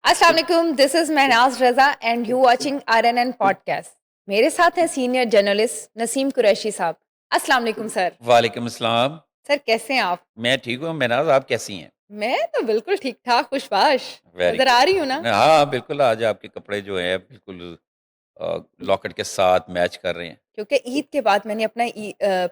अस्सलाम वालेकुम, this is Mahnaz Raza and you watching RNN podcast. मेरे साथ हैं सीनियर जर्नलिस्ट नसीम कुरैशी साहब। अस्सलाम वालेकुम सर। वालेकुम अस्सलाम। सर कैसे हैं आप? मैं ठीक हूँ, महनाज़ आप कैसी हैं? मैं तो बिल्कुल ठीक ठाक खुशबाश। वेरी नजर गुड। आ रही हूँ ना? हाँ, बिल्कुल आज आपके कपड़े जो हैं बिल्कुल लॉकेट के साथ मैच कर रहे हैं। क्योंकि ईद के बाद मैंने अपना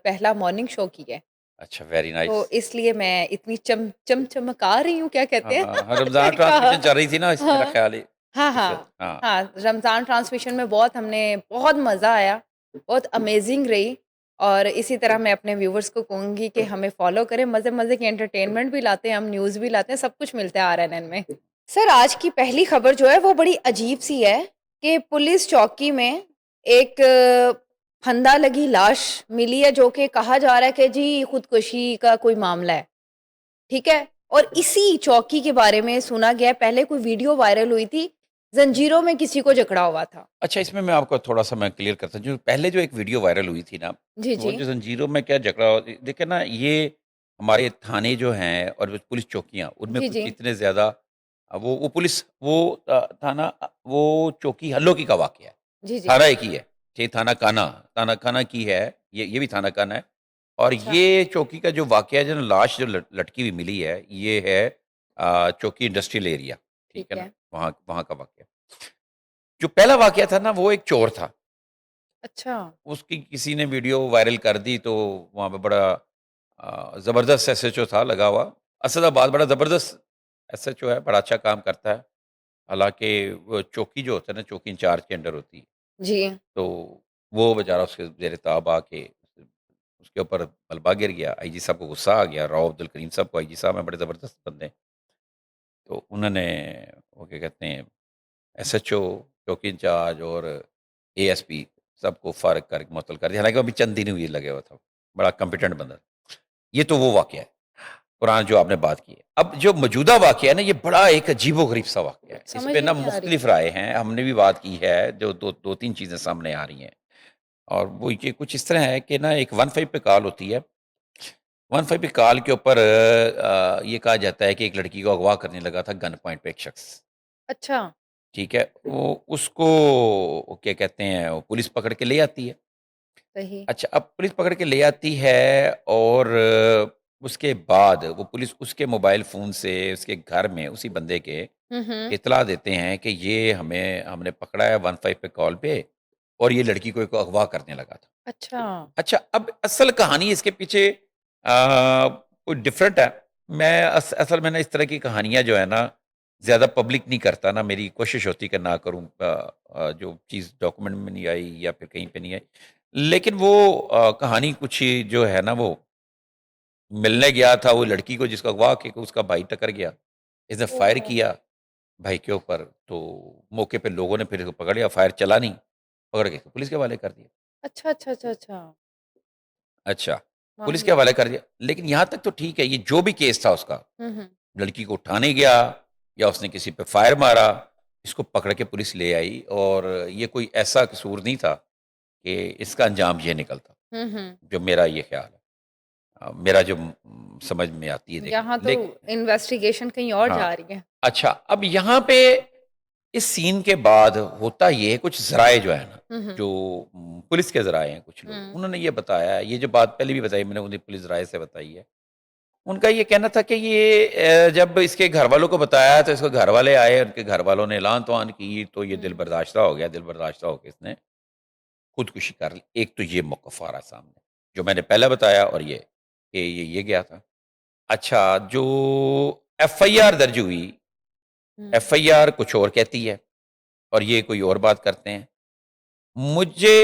पहला मॉर्निंग शो किया है, अच्छा वेरी तो नाइस। इसलिए मैं इतनी चमका रही हूँ, क्या कहते हैं? हाँ, रमज़ान कहा। ट्रांसमिशन चल रही थी ना इस मेरा हाँ ख़्याल है हाँ इस वक़्त। हाँ हाँ, हाँ, रमज़ान ट्रांसमिशन में बहुत मज़ा आया, बहुत अमेजिंग रही। और इसी तरह मैं अपने व्यूवर्स को कहूँगी कि हमें फॉलो करें, मज़े-मज़े की एंटरटेनमेंट भी लाते हैं हम, न्यूज़ भी लाते हैं, सब कुछ मिलता है आरएनएन में। सर आज की पहली खबर जो है वो बड़ी अजीब-सी है कि पुलिस चौकी में एक फंदा लगी लाश मिली है, जो कि कहा जा रहा है कि जी खुदकुशी का कोई मामला है। ठीक है? और इसी चौकी के बारे में सुना गया है, पहले कोई वीडियो वायरल हुई थी, ज़ंजीरों में किसी को जकड़ा हुआ था। अच्छा इसमें मैं आपको थोड़ा-सा मैं क्लियर करता हूँ, जो पहले जो एक वीडियो वायरल हुई थी ना, जी, वो जी। जो ज़ंजीरों में क्या जकड़ा देखिए ना ये हमारे थाने जो हैं और जो पुलिस चौकियाँ, उनमें जी, कुछ जी। इतने ज़्यादा वो पुलिस वो थाना वो चौकी हल्लोकी का वाक़या है। जी, जी। थाना एक ही है, ये थाना काना की है, ये भी थाना काना है और अच्छा, ये चौकी का जो वाक़या है जो लाश जो लटकी हुई मिली है, ये है चौकी इंडस्ट्रियल एरिया, ठीक ठीक है ना? है। वहाँ वहाँ का वाक़या। जो पहला वाक़या था ना, वो एक चोर था। अच्छा, उसकी किसी ने वीडियो वायरल कर दी तो वहाँ पे बड़ा ज़बरदस्त एसएचओ था लगा हुआ। असदाबाद बड़ा ज़बरदस्त एसएचओ है, बड़ा अच्छा काम करता है। हालाँकि वो चौकी जो होता है ना, चौकी इंचार्ज के अंडर होती है। जी। तो वो बेचारा उसके ज़ेर ताब आके उसके ऊपर मलबा गिर गया। आईजी साहब को गुस्सा आ गया, राव अब्दुल करीम साहब को आईजी साहब हैं बड़े ज़बरदस्त बंदे हैं। तो उन्होंने वो क्या कहते हैं एसएचओ, चौकी इंचार्ज और एएसपी सबको फ़ारिग कर मुअत्तल कर दिया। हालाँकि अभी चंद दिन हुए लगे हुआ था। बड़ा कॉम्पिटेंट बंदा था। ये तो वो वाक़या है, पुराना जो आपने बात की है। अब जो मौजूदा वाक़या है ना, ये बड़ा एक अजीबो-गरीब सा वाक़या है। इस समझ पे ही ना नहीं आ रही। मुख़्तलिफ़ राय हैं, हमने भी बात की है, जो 2-3 चीज़ें सामने आ रही हैं। और वो ये कुछ इस तरह है कि ना एक 15 पे कॉल होती है। 15 पे कॉल के ऊपर ये कहा जाता है कि एक लड़की को अगवा करने लगा था गन पॉइंट पे एक शख़्स। अच्छा, ठीक है? वो उसको क्या कहते हैं, वो पुलिस पकड़ के ले आती है। सही। अच्छा, अब पुलिस पकड़ के ले आती है और उसके बाद वो पुलिस उसके मोबाइल फ़ोन से उसके घर में उसी बंदे के हुँ, हुँ। इत्तला देते हैं कि ये हमने पकड़ा है 15 पे कॉल पे और ये लड़की को एक अगवा करने लगा था। अच्छा। अच्छा, अब असल कहानी इसके पीछे कुछ डिफरेंट है। मैं असल में ना इस तरह की कहानियाँ जो है ना, ज़्यादा पब्लिक नहीं करता ना, मेरी कोशिश होती है कि ना करूँ जो चीज़ डॉक्यूमेंट में नहीं आई या फिर कहीं पे नहीं आई। लेकिन वो कहानी कुछ जो है ना वो मिलने गया था वो लड़की को जिसका अगवा के उसका भाई टकर गया। इसने फायर ओह! किया भाई के ऊपर, तो मौके पे लोगों ने फिर इसको पकड़ लिया, फायर चला नहीं, पकड़ के पुलिस के हवाले कर दिया। अच्छा, अच्छा, अच्छा, अच्छा। अच्छा, पुलिस के मामला। हवाले कर दिया। लेकिन यहाँ तक तो ठीक है, ये जो भी केस था उसका, हुँ, हुँ। लड़की को उठाने गया या उसने किसी पे फायर मारा, इसको पकड़ के पुलिस ले आई और ये कोई ऐसा कसूर नहीं था कि इसका अंजाम ये निकलता, हुँ, हुँ। जो मेरा ये ख़्याल है। मेरा जो समझ में आती है देखने यहाँ में। तो इन्वेस्टिगेशन कहीं और हाँ, जा रही है। अच्छा अब यहाँ पे इस सीन के बाद होता ये है कुछ ज़राए जो है ना, हुँ, हुँ। जो पुलिस के ज़राए हैं कुछ लोग, हुँ। उन्होंने ये बताया है, ये जो बात पहले भी बताई मैंने उन्हें पुलिस ज़राए से बताई है। उनका ये कहना था कि ये जब इसके घरवालों को बताया तो इसके घरवाले आए, उनके घरवालों ने ऐलान-तौन की तो ये दिल हुँ। बर्दाश्ता हो गया, दिल बर्दाश्ता होके इसने खुदकुशी कर ली। एक तो ये मौक़िफ़ आ रहा है सामने, जो मैंने पहले बताया और ये कि ये गया था। अच्छा जो एफआईआर दर्ज हुई, हुँ। एफआईआर कुछ और कहती है और ये कोई और बात करते हैं। मुझे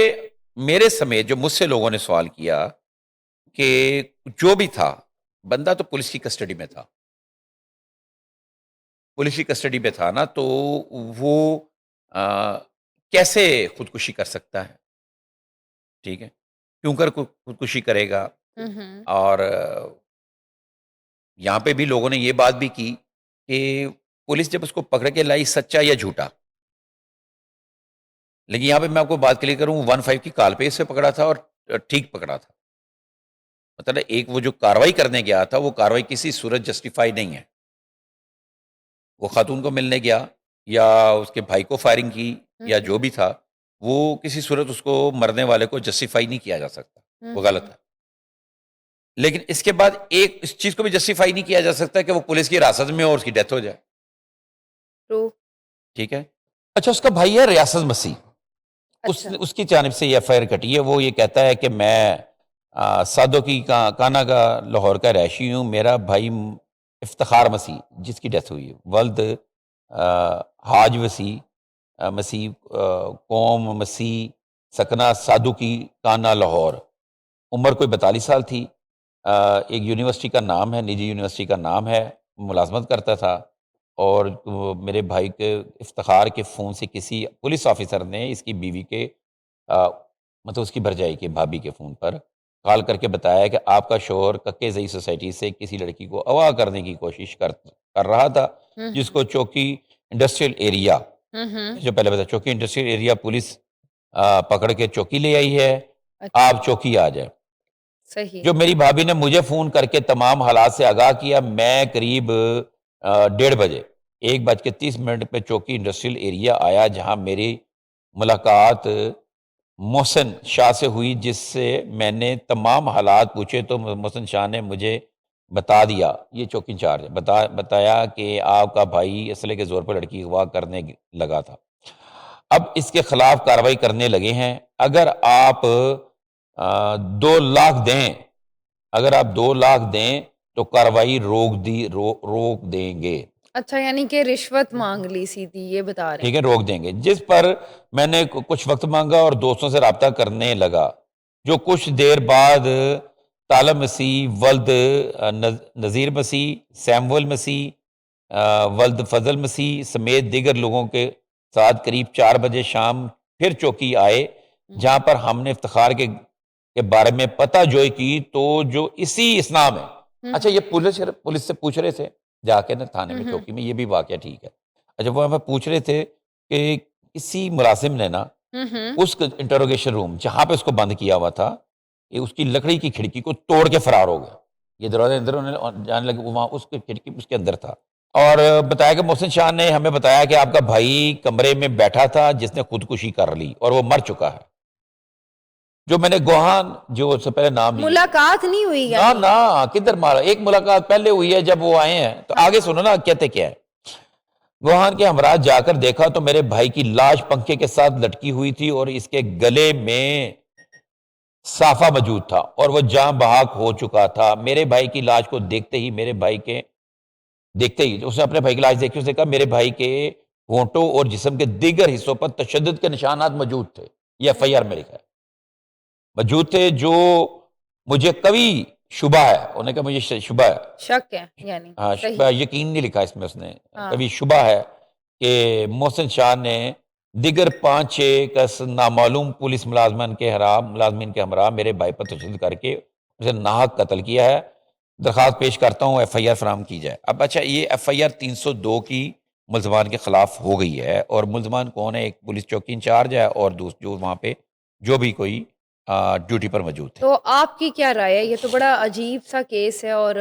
मेरे समेत जो मुझसे लोगों ने सवाल किया कि जो भी था, बंदा तो पुलिस की कस्टडी में था। पुलिस की कस्टडी में था ना तो वो अ, कैसे खुदकुशी कर सकता है, ठीक है? क्यों कर खुदकुशी करेगा? हुँ, हुँ। और यहाँ पे भी लोगों ने ये बात भी की कि पुलिस जब उसको पकड़ के लाई सच्चा या झूठा? लेकिन यहाँ पे मैं आपको बात क्लियर करूँ 15 की कॉल पे इसे पकड़ा था और ठीक पकड़ा था। मतलब एक वो जो कार्रवाई करने गया था, वो कार्रवाई किसी सूरत जस्टिफाई नहीं है। वो खातून को मिलने गया, या उसके भाई को फायरिंग की या हम्म, जो भी था, वो किसी सूरत उसको मरने वाले को जस्टिफाई नहीं किया जा सकता, वो गलत हम्म। है। लेकिन इसके बाद एक इस चीज़ को भी जस्टिफाई नहीं किया जा सकता कि वो पुलिस की हिरासत में हो और उसकी डेथ हो जाए, ट्रू। ठीक है? अच्छा, उसका भाई है रियासत मसीह, अच्छा। उसकी जानिब से ये एफआईआर कटी है। वो ये कहता है कि मैं सादो की काना का लाहौर का रहायशी हूँ। मेरा भाई इफ्तिखार मसीह, जिसकी डेथ हुई है, वल्द हाज मसीह कौम मसीह सकना सादू की काना लाहौर। उम्र कोई 42 साल थी। एक यूनिवर्सिटी का नाम है, निजी यूनिवर्सिटी का नाम है, मुलाजमत करता था। और मेरे भाई के इफ्तिखार के फ़ोन से किसी पुलिस ऑफिसर ने इसकी बीवी के अ, मतलब उसकी भरजाई के भाभी के फ़ोन पर कॉल करके बताया कि आपका शौहर कक्के ज़ई सोसाइटी से किसी लड़की को अगवा करने की कोशिश कर रहा था, हम्म, जिसको चौकी इंडस्ट्रियल एरिया, हम्म। जो पहले बताया, चौकी इंडस्ट्रियल एरिया पुलिस पकड़ के चौकी ले आई है। अच्छा। आप चौकी आ जाए। सही। जो मेरी भाभी ने मुझे फ़ोन करके तमाम हालात से आगाह किया। मैं करीब 1:30 1:30 पे चौकी इंडस्ट्रियल एरिया आया, जहां मेरी मुलाकात मोहसिन शाह से हुई, जिससे मैंने तमाम हालात पूछे तो मोहसिन शाह ने मुझे बता दिया, ये चौकी इंचार्ज है, बताया कि आपका भाई असले के ज़ोर पर लड़की को अगवा करने लगा था। अब इसके खिलाफ कार्रवाई करने लगे हैं। अगर आप 2 लाख दें, अगर आप 2 लाख दें तो कार्रवाई रोक देंगे। अच्छा, यानी कि रिश्वत मांग ली सीधी, ये बता रहे ठीक हैं। है, रोक देंगे। जिस पर मैंने कुछ वक्त मांगा और दोस्तों से रब्ता करने लगा, जो कुछ देर बाद तालब मसीह वल्द नज़ीर मसीह, सैमुअल मसीह, वल्द फजल मसीह समेत दीगर लोगों के साथ करीब 4 बजे शाम फिर चौकी आए, जहां हम्म, पर हमने इफ्तिखार के बारे में पता जोई की, तो जो इसी इसना में, अच्छा, हम्म, ये पुलिस से पूछ रहे थे जाके ना थाने में, हम्म, चौकी में, ये भी वाकया ठीक है। अच्छा, वो हमें पूछ रहे थे कि किसी मुलाजिम ने ना हम्म। उस इंटरोगेशन रूम जहां पे उसको बंद किया हुआ था, ये उसकी लकड़ी की खिड़की को तोड़ के फरार हो गया। ये दरवाजे अंदर उन्होंने जाने लगे, वो वहां उसकी खिड़की उसके अंदर था। और बताया कि मोहसिन शाह ने हमें बताया कि आपका भाई कमरे में बैठा था, जिसने खुदकुशी कर ली और वो मर चुका है। जो मैंने गोहान, जो उससे पहले नाम नहीं, मुलाकात नहीं हुई ना यानी। ना, किधर मारा, एक मुलाकात पहले हुई है जब वो आए हैं। तो हाँ। आगे सुनो ना कहते क्या है। गुहान के हमरा जाकर देखा तो मेरे भाई की लाश पंखे के साथ लटकी हुई थी और इसके गले में साफा मौजूद था और वह जान बहक हो चुका था। मेरे भाई की लाश को देखते ही उसने अपने भाई की लाश देखी, उसने कहा मेरे भाई के होंठों और जिस्म के दीगर हिस्सों पर तशद्दुद के निशानात मौजूद थे। ये एफआईआर में लिखा है, मौजूद थे, जो मुझे कभी शुबा है, उन्होंने कहा मुझे शुबा है। शक है यानी। हाँ, शुबा, सही। यकीन नहीं लिखा इसमें उसने, हाँ। कभी शुबा है कि मोहसिन शाह ने दिगर 5-6 कस नामालूम पुलिस मुलाजमीन के हमरा मेरे भाई पर तशद्दुद करके उसे नाहक कत्ल किया है। दरख्वास्त पेश करता हूँ एफआईआर फराहम की जाए। अब अच्छा, ये एफआईआर 302 की मुलजमान के खिलाफ हो गई है। और मुलजमान कौन है? एक पुलिस चौकी इंचार्ज है और जो वहाँ पे जो भी कोई ड्यूटी पर मौजूद थे। तो आपकी क्या राय है? ये तो बड़ा अजीब सा केस है। और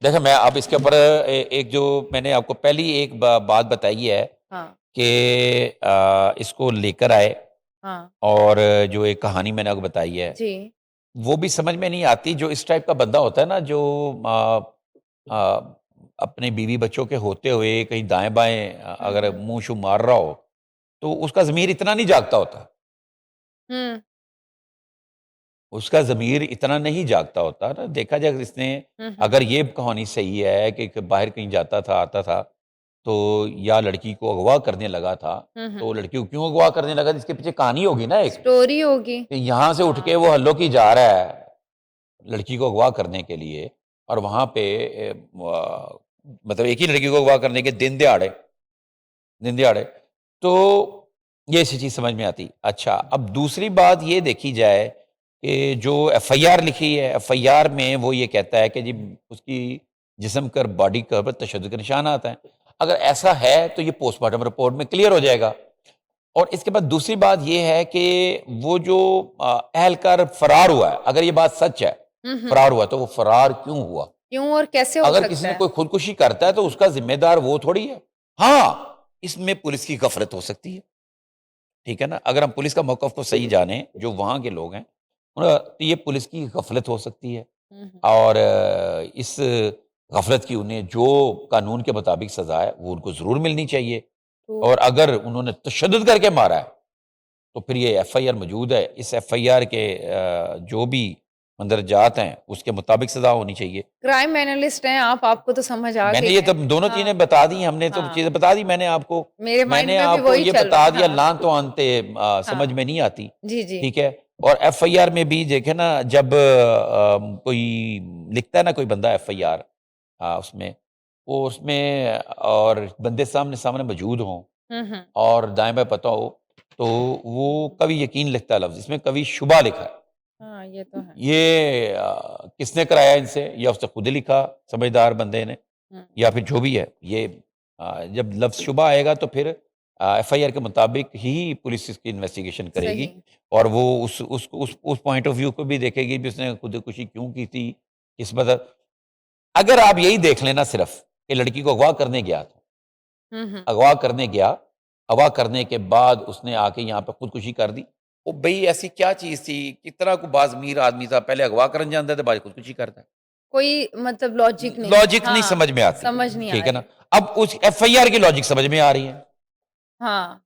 देखो, मैं अब इसके ऊपर एक जो मैंने आपको पहली एक बात बताई है हाँ, कि इसको लेकर आए, हाँ। और जो एक कहानी मैंने आपको बताई है, जी। वो भी समझ में नहीं आती। जो इस टाइप का बंदा होता है ना, जो आ, अपने बीवी बच्चों के होते हुए कहीं दाएं बाएं हुँ, अगर हुँ। मुंह शू मार रहा हो, तो उसका ज़मीर इतना नहीं जागता होता। हुँ, उसका ज़मीर इतना नहीं जागता होता ना। देखा जाए, इसने, हुँ, हुँ। अगर ये कहानी सही है कि बाहर कहीं जाता था, आता था, तो या लड़की को अगवा करने लगा था, हुँ, तो हुँ। लड़की को क्यों अगवा करने लगा? इसके पीछे कहानी होगी ना एक, स्टोरी होगी। कि यहाँ से उठ के हाँ। वो हल्लो की जा रहा है लड़की को अगवा करने के लिए, और वहाँ पे मतलब एक ही लड़की को अगवा करने के दिन दहाड़े, तो ये ऐसी चीज़ समझ में आती। अच्छा, अब दूसरी बात ये देखी जाए कि जो एफआईआर लिखी है, एफआईआर में वो ये कहता है कि जी उसकी जिस्म पर, बॉडी के ऊपर तशद्दुद के निशान आता है। अगर ऐसा है तो ये पोस्टमार्टम रिपोर्ट में क्लियर हो जाएगा। और इसके बाद दूसरी बात ये है कि वो जो अहलकार फरार हुआ है, अगर ये बात सच है, हुँ, हुँ। फरार हुआ, तो वो फरार क्यों हुआ? क्यों और कैसे हो अगर किसी सकता ने है? कोई खुदकुशी करता है तो उसका जिम्मेदार वो थोड़ी है। हाँ, इसमें पुलिस की गफलत हो सकती है, ठीक है ना? अगर हम पुलिस का मौक़िफ़ को सही जानें, जो वहाँ के लोग हैं, तो ये पुलिस की गफलत हो सकती है हुँ, हुँ। और इस गफलत की उन्हें जो कानून के मुताबिक सज़ा है, वो उनको ज़रूर मिलनी चाहिए ट्रू। और अगर उन्होंने तशद्दुद करके मारा है, तो फिर ये एफ़आईआर मौजूद है। इस एफ़आईआर के जो भी मंदरजात हैं, उसके मुताबिक सज़ा होनी चाहिए। क्राइम एनालिस्ट हैं आप, आपको तो समझ आ मैंने गई ये है। तो दोनों हाँ, चीज़ें बता दी, हमने तो हाँ। चीज़ें बता दी मैंने आपको। मेरे माइंड मैंने में भी आपको वही ये चल रहा बता है। दिया हाँ, लान तो आनते समझ हाँ। में नहीं आती, जी, जी। ठीक है? और एफ़आईआर में भी देखें ना जब कोई लिखता है ना कोई बंदा एफ़आईआर उसमें, वो उसमें और बंदे सामने-सामने मौजूद हों हुँ, हुँ। और दाएँ-बाएँ पता हो, तो वो कभी यकीन लिखता है लफ़्ज़, इसमें कभी शुबा लिखा है। हाँ, ये तो है। ये किसने कराया इनसे या उसने खुद ही लिखा समझदार बंदे ने हुँ, या फिर जो भी है ये जब लफ्ज़ शुबा आएगा तो फिर एफआईआर के मुताबिक ही पुलिस इसकी इन्वेस्टिगेशन करेगी सही। और वो उस पॉइंट ऑफ व्यू को भी देखेगी कि उसने खुदकुशी क्यों की थी किस मतलब अगर आप यही देख लेना सिर्फ कि लड़की को अगवा करने गया था हुँ, हुँ। अगवा करने गया अगवा करने के बाद उसने आके यहाँ पे खुदकुशी कर दी ओ भाई ऐसी क्या चीज थी कितना को बाज़मीर आदमी था पहले अगवा करने जाता था बाद खुदकुशी करता है कोई मतलब लॉजिक नहीं है। लॉजिक नहीं हाँ, समझ में आती, समझ नहीं आ ठीक है ना? रही। अब उस एफआईआर की लॉजिक समझ में आ रही है। हाँ,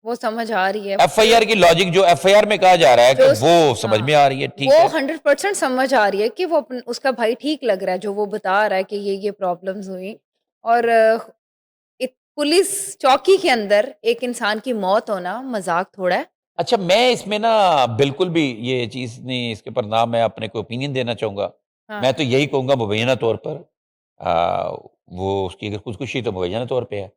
वो समझ आ रही है। एफआईआर की लॉजिक जो एफआईआर में कहा जा रहा है कि जो स वो समझ हाँ, में आ रही है, ठीक वो है। 100% समझ आ रही है कि वो उसका भाई ठीक लग रहा है, जो वो बता रहा है कि ये प्रॉब्लम्स हुई और एक पुलिस चौकी के अंदर एक इंसान की मौत होना मज़ाक थोड़ा है। अच्छा मैं इसमें ना बिल्कुल भी ये चीज़ नहीं इसके ऊपर ना मैं अपने को ओपिनियन देना चाहूँगा। हाँ। मैं तो यही कहूँगा मुबैना तौर पर वो उसकी अगर खुदकुशी तो मुबैना तौर पे है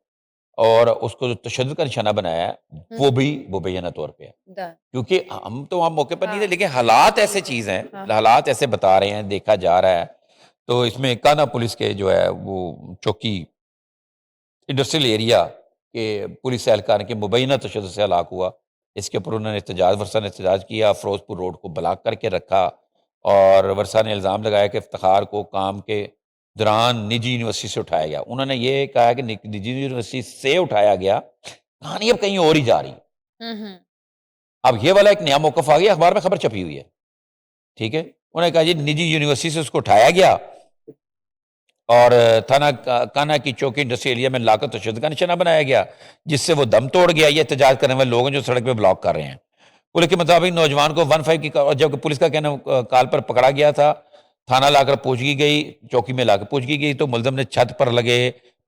और उसको जो तशद्दुद का निशाना बनाया है, हुँ, वो भी मुबैना तौर पे है। डन। क्योंकि हम तो वहाँ मौके पर नहीं थे हाँ, लेकिन हालात जी, ऐसे जी। चीज़ हैं, हाँ, हाँ। हालात ऐसे बता रहे हैं, देखा जा रहा है। तो इसमें कान्हा पुलिस के जो है वो चौकी इंडस्ट्रियल एरिया के पुलिस एहलकार के मुबैना तशद्दुद से हलाक हुआ। इसके ऊपर उन्होंने एहतजाज वर्षा ने एहतजाज किया, फ़िरोज़पुर रोड को ब्लॉक करके रखा और वर्षा ने इल्ज़ाम लगाया कि इफ्तिख़ार को काम के दौरान निजी यूनिवर्सिटी से उठाया गया। उन्होंने ये कहा कि निजी यूनिवर्सिटी से उठाया गया, कहानी अब कहीं और ही जा रही है। हुँ, हुँ। अब ये वाला एक नया मौक़िफ़ आ गया, अखबार में खबर छपी हुई है, ठीक है? उन्होंने कहा जी निजी यूनिवर्सिटी से उसको उठाया गया और थाना कान्हा की चौकी इंडस्ट्रियल एरिया में लाकर तशद्दुद का निशाना बनाया गया, जिससे वो दम तोड़ गया। ये एहतजाज करने वाले लोग हैं जो सड़क पे ब्लॉक कर रहे हैं। पुलिस के मुताबिक नौजवान को 15 की और जब पुलिस का कहना कॉल पर पकड़ा गया था, थाना लाकर पूछी गई, चौकी में लाकर पूछी गई तो मुलज़िम ने छत पर लगे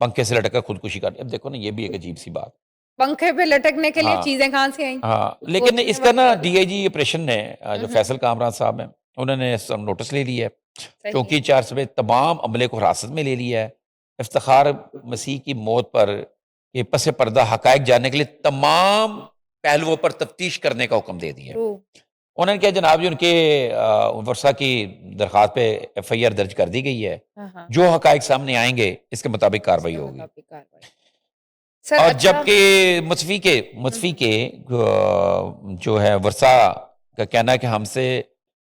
पंखे से लटक कर खुदकुशी कर ली। अब देखो ना ये भी एक अजीब-सी बात। पंखे पे लटकने के लिए हाँ, चीज़ें कहाँ से आईं? हाँ, लेकिन सोचने इसका वाली ना बात है। डीआईजी ऑपरेशन ने हुँ, जो हुँ। फैसल कामरान साहब हैं, उन्होंने सब नोटिस ले लिया है। सही। चौकी 4 सूबे तमाम अमले को हिरासत में ले लिया है। इफ्तिखार मसीह की मौत पर के पस पर्दा हक़ाइक़ जानने के लिए तमाम पहलुओं पर तफ्तीश करने का हुक्म दे दिया है। ट्रू। उन्होंने कहा जनाब जी उनके वर्षा की दरख्वास्त पे एफआईआर दर्ज कर दी गई है। हाँ, हाँ। जो हक़ाइक़ सामने आएँगे इसके मुताबिक कार्रवाई उसके होगी। मुताबिक कार्रवाई। सर और अच्छा। जबकि हुँ, मुतफ़ी हुँ। के जो है वर्षा का कहना है कि हमसे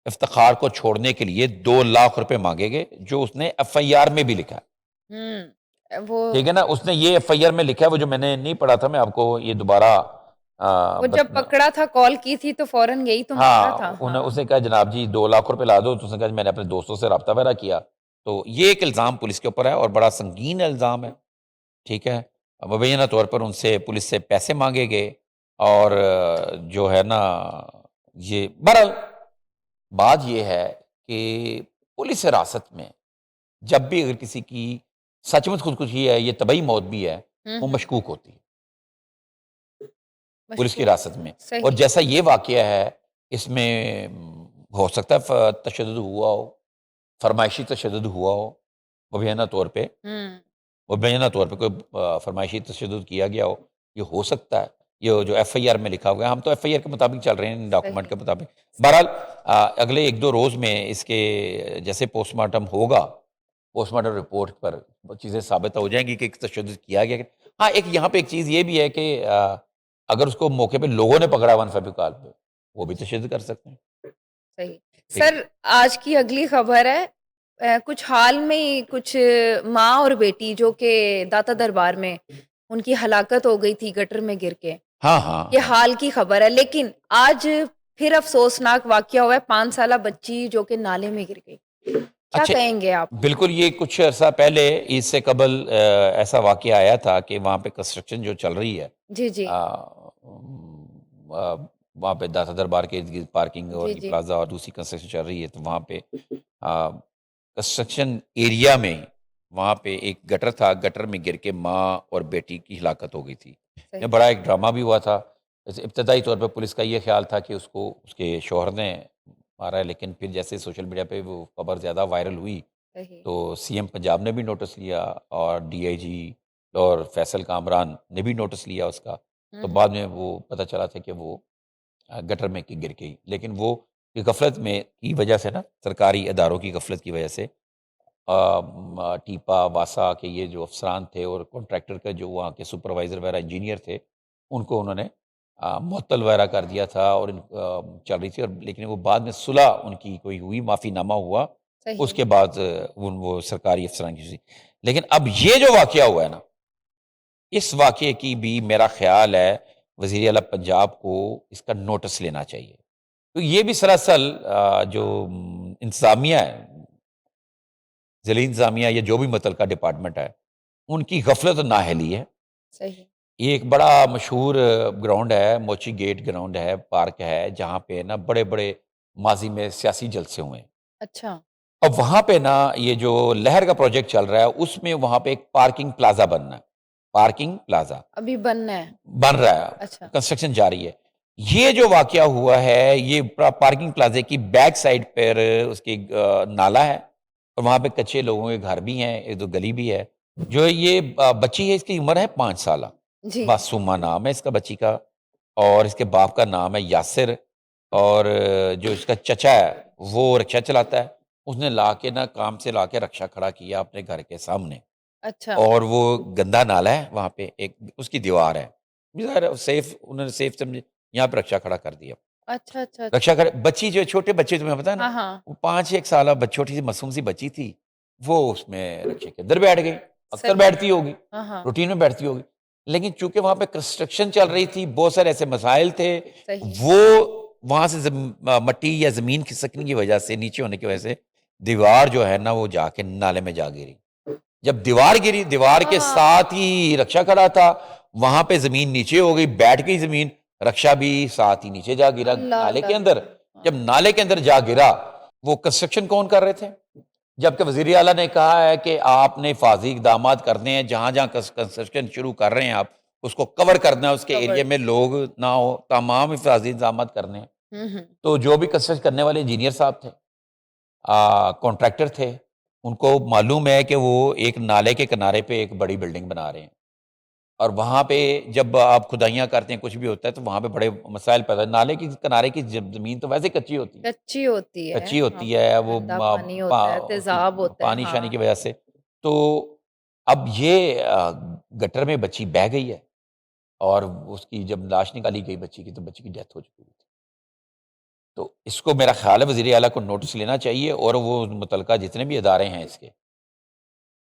इफ्तिखार को छोड़ने के लिए 2 लाख रुपए माँगे गए, जो उसने एफआईआर में भी लिखा है। हुँ। वो ठीक है ना? उसने ये एफआईआर में लिखा है, वो जो मैंने नहीं पढ़ा था, मैं आपको ये दोबारा वो बत जब पकड़ा था, कॉल की थी तो फ़ौरन यही तो माँगा हाँ, था। हाँ। उसने कहा जनाब जी 2 लाख रुपए ला दो, तो उसने कहा मैंने अपने दोस्तों से राब्ता वगैरह किया। तो ये एक इल्ज़ाम पुलिस के ऊपर है और बड़ा संगीन इल्ज़ाम है, ठीक है? मुबैना तौर पर उनसे पुलिस से पैसे माँगे गए और जो है ना ये बहरहाल बात ये है कि पुलिस हिरासत में जब भी अगर किसी की सचमुच खुदकुशी है, ये तबई मौत भी है, हुँ, वो हुँ। मशकूक होती है पुलिस की मशकूक हिरासत में। और सही। जैसा ये वाक़या है, इसमें हो सकता है तशद्दुद हुआ हो, फ़रमाइशी तशद्दुद हुआ हो, मुबैना तौर पे हुँ। मुबैना तौर पे कोई फ़रमाइशी तशद्दुद किया गया हो, ये हो सकता है। ये जो एफआईआर में लिखा हुआ है, हम तो एफआईआर के मुताबिक चल रहे हैं, डॉक्यूमेंट सही। के मुताबिक। बहरहाल अगले 1-2 रोज़ में इसके जैसे पोस्टमार्टम होगा, पोस्टमार्टम रिपोर्ट पर वो चीज़ें साबित हो जाएँगी कि तशद्दुद किया गया। हाँ, एक यहाँ पे एक चीज़ ये भी है कि अगर उसको मौके पे लोगों ने पकड़ा 1 कॉल पे, वो भी तशद्दुद कर सकते हैं। सही। ठीक है? सर आज की अगली खबर है कुछ हाल में ही कुछ माँ और बेटी जो कि दाता दरबार में उनकी हलाकत हो गई थी गटर में गिर के। हाँ, हाँ, ये हाँ। हाल की खबर है, लेकिन आज फिर अफ़सोसनाक वाक़या हुआ है, 5 साला बच्ची जो कि नाले में गिर गई। क्या अच्छा, कहेंगे आप? बिल्कुल ये कुछ अर्सा पहले इससे कबल ऐसा वाक़या आया था कि वहाँ पे कंस्ट्रक्शन जो चल रही है जी, जी। वहाँ पे दाता दरबार के इर्द-गिर्द पार्किंग और जी, ये जी। प्लाज़ा और दूसरी कंस्ट्रक्शन चल रही है, तो वहाँ पे कंस्ट्रक्शन एरिया में वहाँ पे एक गटर था, गटर में गिर के माँ और बेटी की हलाकत हो गई थी। ये सही। बड़ा एक ड्रामा भी हुआ था। जैसे इब्तदाई तौर पे पुलिस का ये ख़्याल था कि उसको उसके शौहर ने मारा है, लेकिन फिर जैसे सोशल मीडिया पे वो खबर ज़्यादा वायरल हुई, सही। तो सीएम पंजाब ने भी नोटिस लिया और डीआईजी और फैसल कामरान ने भी नोटिस लिया उसका। हुँ, तो हुँ। बाद में वो पता चला था कि वो गटर में गिर गई। लेकिन वो ये गफ़लत में की वजह से ना, सरकारी इदारों की गफ़लत की वजह से टीपा, वासा के ये जो अफ़सरान थे और कॉन्ट्रैक्टर के जो वहाँ के सुपरवाइज़र वगैरह इंजीनियर थे, उनको उन्होंने मुअत्तल वगैरह कर दिया था और चल रही थी और लेकिन वो बाद में सुलह उनकी कोई हुई, माफ़ीनामा हुआ, सही। उसके बाद उन वो सरकारी अफ़सरान की लेकिन अब ये जो वाक़या हुआ है ना, इस वाक़ये की भी मेरा ख़्याल है वज़ीर आला पंजाब को इसका नोटिस लेना चाहिए। तो ये भी सरासर जो इंतज़ामिया है, ज़िली इंतज़ामिया या जो भी मुतल्लका डिपार्टमेंट है, उनकी गफ़लत और नाअहली है। सही। ये एक बड़ा मशहूर ग्राउंड है, मोची गेट ग्राउंड है, पार्क है, जहाँ पे ना बड़े-बड़े माज़ी में सियासी जलसे हुए हैं। अच्छा, अब वहाँ पे ना ये जो लहर का प्रोजेक्ट चल रहा है, उसमें वहाँ पे एक पार्किंग प्लाज़ा बनना है, पार्किंग प्लाज़ा अभी बनना है। बन रहा है, अच्छा, कंस्ट्रक्शन जारी है। ये जो वाक़या हुआ है, ये पार्किंग प्लाज़े की बैक साइड पर उसकी नाला है और वहाँ पे कच्चे लोगों के घर भी हैं, 1-2 गली भी है। जो ये बच्ची है, इसकी उम्र है 5 साल। जी। मासूमा नाम है इसका बच्ची का और इसके बाप का नाम है यासिर और जो इसका चचा है, वो रिक्शा चलाता है। उसने लाके ना काम से लाके रिक्शा खड़ा किया अपने घर के सामने। अच्छा, और वो गंदा नाला है वहाँ पे, एक उसकी दीवार है। ज़ाहिर सेफ उन्होंने सेफ समझे यहाँ पे रक्षा खड़ा कर दिया। अच्छा, अच्छा, रक्षा अच्छा। खड़े बच्ची जो है छोटे बच्चे तुम्हें पता है ना, हाँ, हाँ। वो 5-1 साल छोटी सी मासूम सी बच्ची थी, वो उसमें रक्षे के अंदर बैठ गई। अक्सर सही। बैठती होगी, हाँ, हाँ। रूटीन में बैठती होगी। लेकिन चूँकि वहाँ पे कंस्ट्रक्शन चल रही थी, बहुत सारे ऐसे मसाइल थे, सही। वो वहाँ से मट्टी या ज़मीन खिसकने की वजह से, नीचे होने की वजह से दीवार जो है ना वो जाके नाले में जा गिरी। जब दीवार गिरी, दीवार के हाँ, साथ ही रक्षा खड़ा था, वहाँ पे ज़मीन नीचे हो गई, बैठ गई ज़मीन, रक्षा भी साथ ही नीचे जा गिरा अल्लाह, नाले के अल्लाह, अंदर। अल्लाह। जब हाँ, नाले के अंदर जा गिरा, वो कंस्ट्रक्शन कौन कर रहे थे? जबकि वज़ीर आला ने कहा है कि आपने हिफाज़ती इक़दामात करने हैं, जहाँ-जहाँ कंस्ट्रक्शन शुरू कर रहे हैं आप, उसको कवर करना है, उसके एरिया कवर्ड। में लोग ना हो, तमाम हिफाज़ती इंतज़ामात करने हैं। हुँ, हुँ। तो जो भी कंस्ट्रक्शन करने वाले इंजीनियर साहब थे, कॉन्ट्रैक्टर थे, उनको मालूम है कि वो एक नाले के किनारे पे एक बड़ी बिल्डिंग बना रहे हैं और वहाँ पे जब आप खुदाइयाँ करते हैं, कुछ भी होता है, तो वहाँ पे बड़े मसाइल पैदा नाले की किनारे की ज़मीन तो वैसे कच्ची होती है। कच्ची होती है, कच्ची वहाँ होती है, पे वो गंदा पानी होता है, तेज़ाब होता है। पानी-शानी की हाँ। वजह से। तो अब ये गटर में बच्ची बह गई है और उसकी जब लाश निकाली गई बच्ची की, तो बच्ची की डेथ हो चुकी थी। तो इसको मेरा ख़्याल है वज़ीर आला को नोटिस लेना चाहिए और वो मुतल्लका जितने भी इदारे हैं इसके,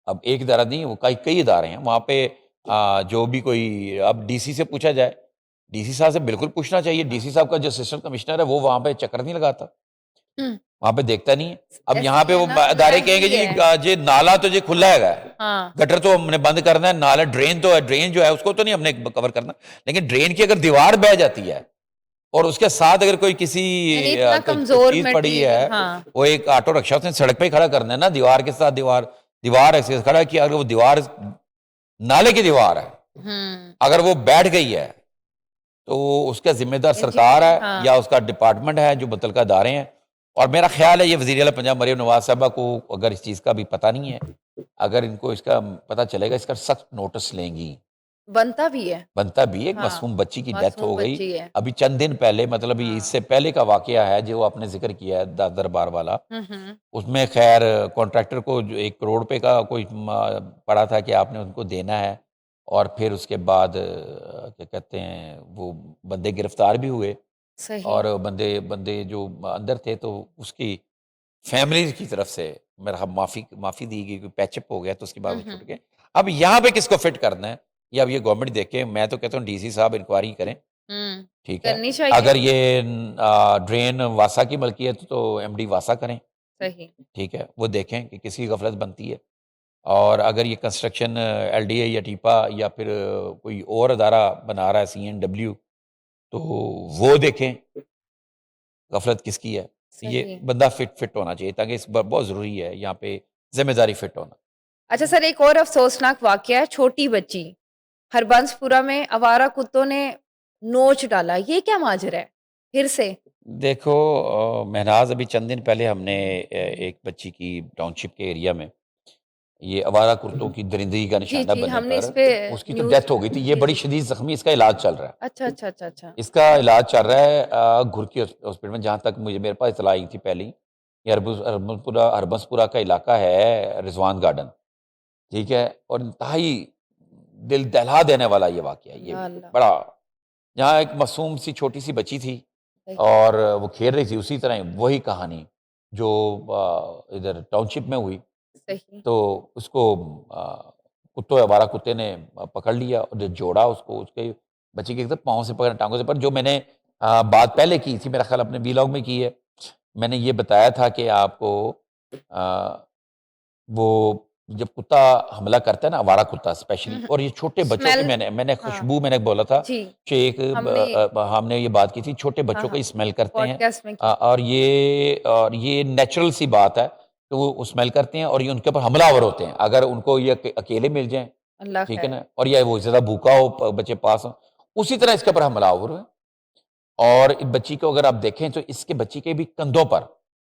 अब एक इदारा नहीं, वो कई कई इदारे हैं, वहाँ पे जो भी कोई अब डीसी से पूछा जाए, डीसी साहब से बिल्कुल पूछना चाहिए, डीसी साहब का जो असिस्टेंट कमिश्नर है, वो वहाँ पे चक्कर नहीं लगाता। हुँ, वहाँ पे देखता नहीं है। अब ऐसे यहाँ ही पे है वो ना, अदारे वैसे कहेंगे ही जी है। जे नाला तो जी खुला हैगा, हाँ, गटर तो हमने बंद करना है, नाला ड्रेन तो है, ड्रेन जो है उसको तो नहीं हमने कवर करना। लेकिन ड्रेन की अगर दीवार बह जाती है और उसके साथ अगर कोई किसी यानी इतना कोई कमज़ोर चीज़ पड़ी मटीरियल। है, हाँ। वो एक ऑटो रिक्शा उसने सड़क पे ही खड़ा करना है ना, दीवार के साथ दीवार, दीवार ऐसे खड़ा किया, अगर वो दीवार नाले की दीवार है, हुँ। अगर वो बैठ गई है, तो उसका ज़िम्मेदार सरकार इंजीनियर। है हाँ। या उसका डिपार्टमेंट है जो मुतल्लिका इदारे हैं। और मेरा ख़्याल है ये वज़ीर आला पंजाब मरियम नवाज़ साहिबा को अगर इस चीज़ का भी पता नहीं है, अगर इनको इसका पता चलेगा, इसका सख्त नोटिस लेंगी। बनता भी है। बनता भी है, एक हाँ, मासूम बच्ची की डेथ मासूम हो गई। बच्ची है। अभी चंद दिन पहले मतलब ये हाँ। इससे पहले का वाक़या है जो आपने ज़िक्र किया है दरबार वाला। हुँ, हुँ। उसमें ख़ैर कॉन्ट्रैक्टर को जो 1 करोड़ रुपए का कोई पड़ा था कि आपने उनको देना है और फिर उसके बाद क्या कहते हैं वो बंदे गिरफ्तार भी हुए सही। और बंदे बंदे जो अंदर थे तो उसकी फैमिली की तरफ से मेरा माफ़ी माफ़ी दी गई, पैचअप हो गया तो उसके बाद हुँ, वो छूट हुँ। गए। अब यहाँ पे किसको फिट करना है? ये अब ये गवर्नमेंट देखे, मैं तो कहता हूँ डीसी साहब इंक्वायरी करें, हुँ, ठीक है। करनी चाहिए। अगर ये ड्रेन वासा की मलकियत तो एमडी वासा करें, सही। ठीक है। वो देखें कि किसकी गफलत बनती है, और अगर ये कंस्ट्रक्शन एलडीए या टीपा या फिर कोई और अदारा बना रहा है सीएनडब्ल्यू, तो वो देखें गफलत किसकी है। ये सही। बंदा फिट होना चाहिए, ताकि बहुत ज़रूरी है यहाँ पे जिम्मेदारी फिट होना। अच्छा सर, एक और अफ़सोसनाक वाक़या है, छोटी बच्ची, हरबंसपुरा में आवारा कुत्तों ने नोच डाला, ये क्या माजरा है? फिर से? देखो महनाज अभी चंद दिन पहले हमने एक बच्ची की टाउनशिप के एरिया में ये आवारा कुत्तों की दरिंदगी का जी, निशाना जी, बनने हमने पर इस पे उसकी तो न्यूज़ डेथ हो गई थी। ये जी, बड़ी जी। शदीद ज़ख्मी, इसका इलाज चल रहा है। अच्छा, अच्छा, अच्छा, अच्छा। इसका इलाज चल रहा है घुर की हॉस्पिटल में, जहाँ तक मेरे पास इत्तला आई थी पहले ही। ये हरबंसपुरा का इलाका है, रिजवान गार्डन, ठीक है। और इंतहाई दिल दहला देने वाला ये वाक़या है, ये या अल्लाह! बड़ा, जहाँ एक मासूम सी छोटी सी बच्ची थी सही, और वो खेल रही थी, उसी तरह ही वही कहानी जो इधर टाउनशिप में हुई। सही। तो उसको आवारा कुत्ते ने पकड़ लिया और जो जोड़ा उसको, उसके बच्चे के एकदम पाँव से पकड़ा, टाँगों से। पर जो मैंने बात पहले की थी, मेरा ख़्याल अपने वीलॉग में की है। मैंने ये बताया था कि आपको अ, वो जब कुत्ता हमला करता है ना, आवारा कुत्ता हुँ, स्पेशली, हुँ। और ये छोटे बच्चों के, स्मेल मैंने हाँ, खुशबू मैंने बोला था जी, कि एक हमने हमने ये बात की थी, छोटे हाँ, बच्चों हाँ, को स्मेल करते हैं। पॉडकास्ट में की। और ये नेचुरल सी बात है कि वो स्मेल करते हैं और ये उनके ऊपर हमलावर होते हैं। अगर उनको ये अकेले मिल जाएँ, अल्लाह ठीक है खैर। ना? और या वो ज़्यादा भूखा हो, बच्चे पास हों, उसी तरह इसके ऊपर हमलावर हुए। और इस बच्ची को अगर आप देखें तो इसके बच्ची के भी कंधों पर,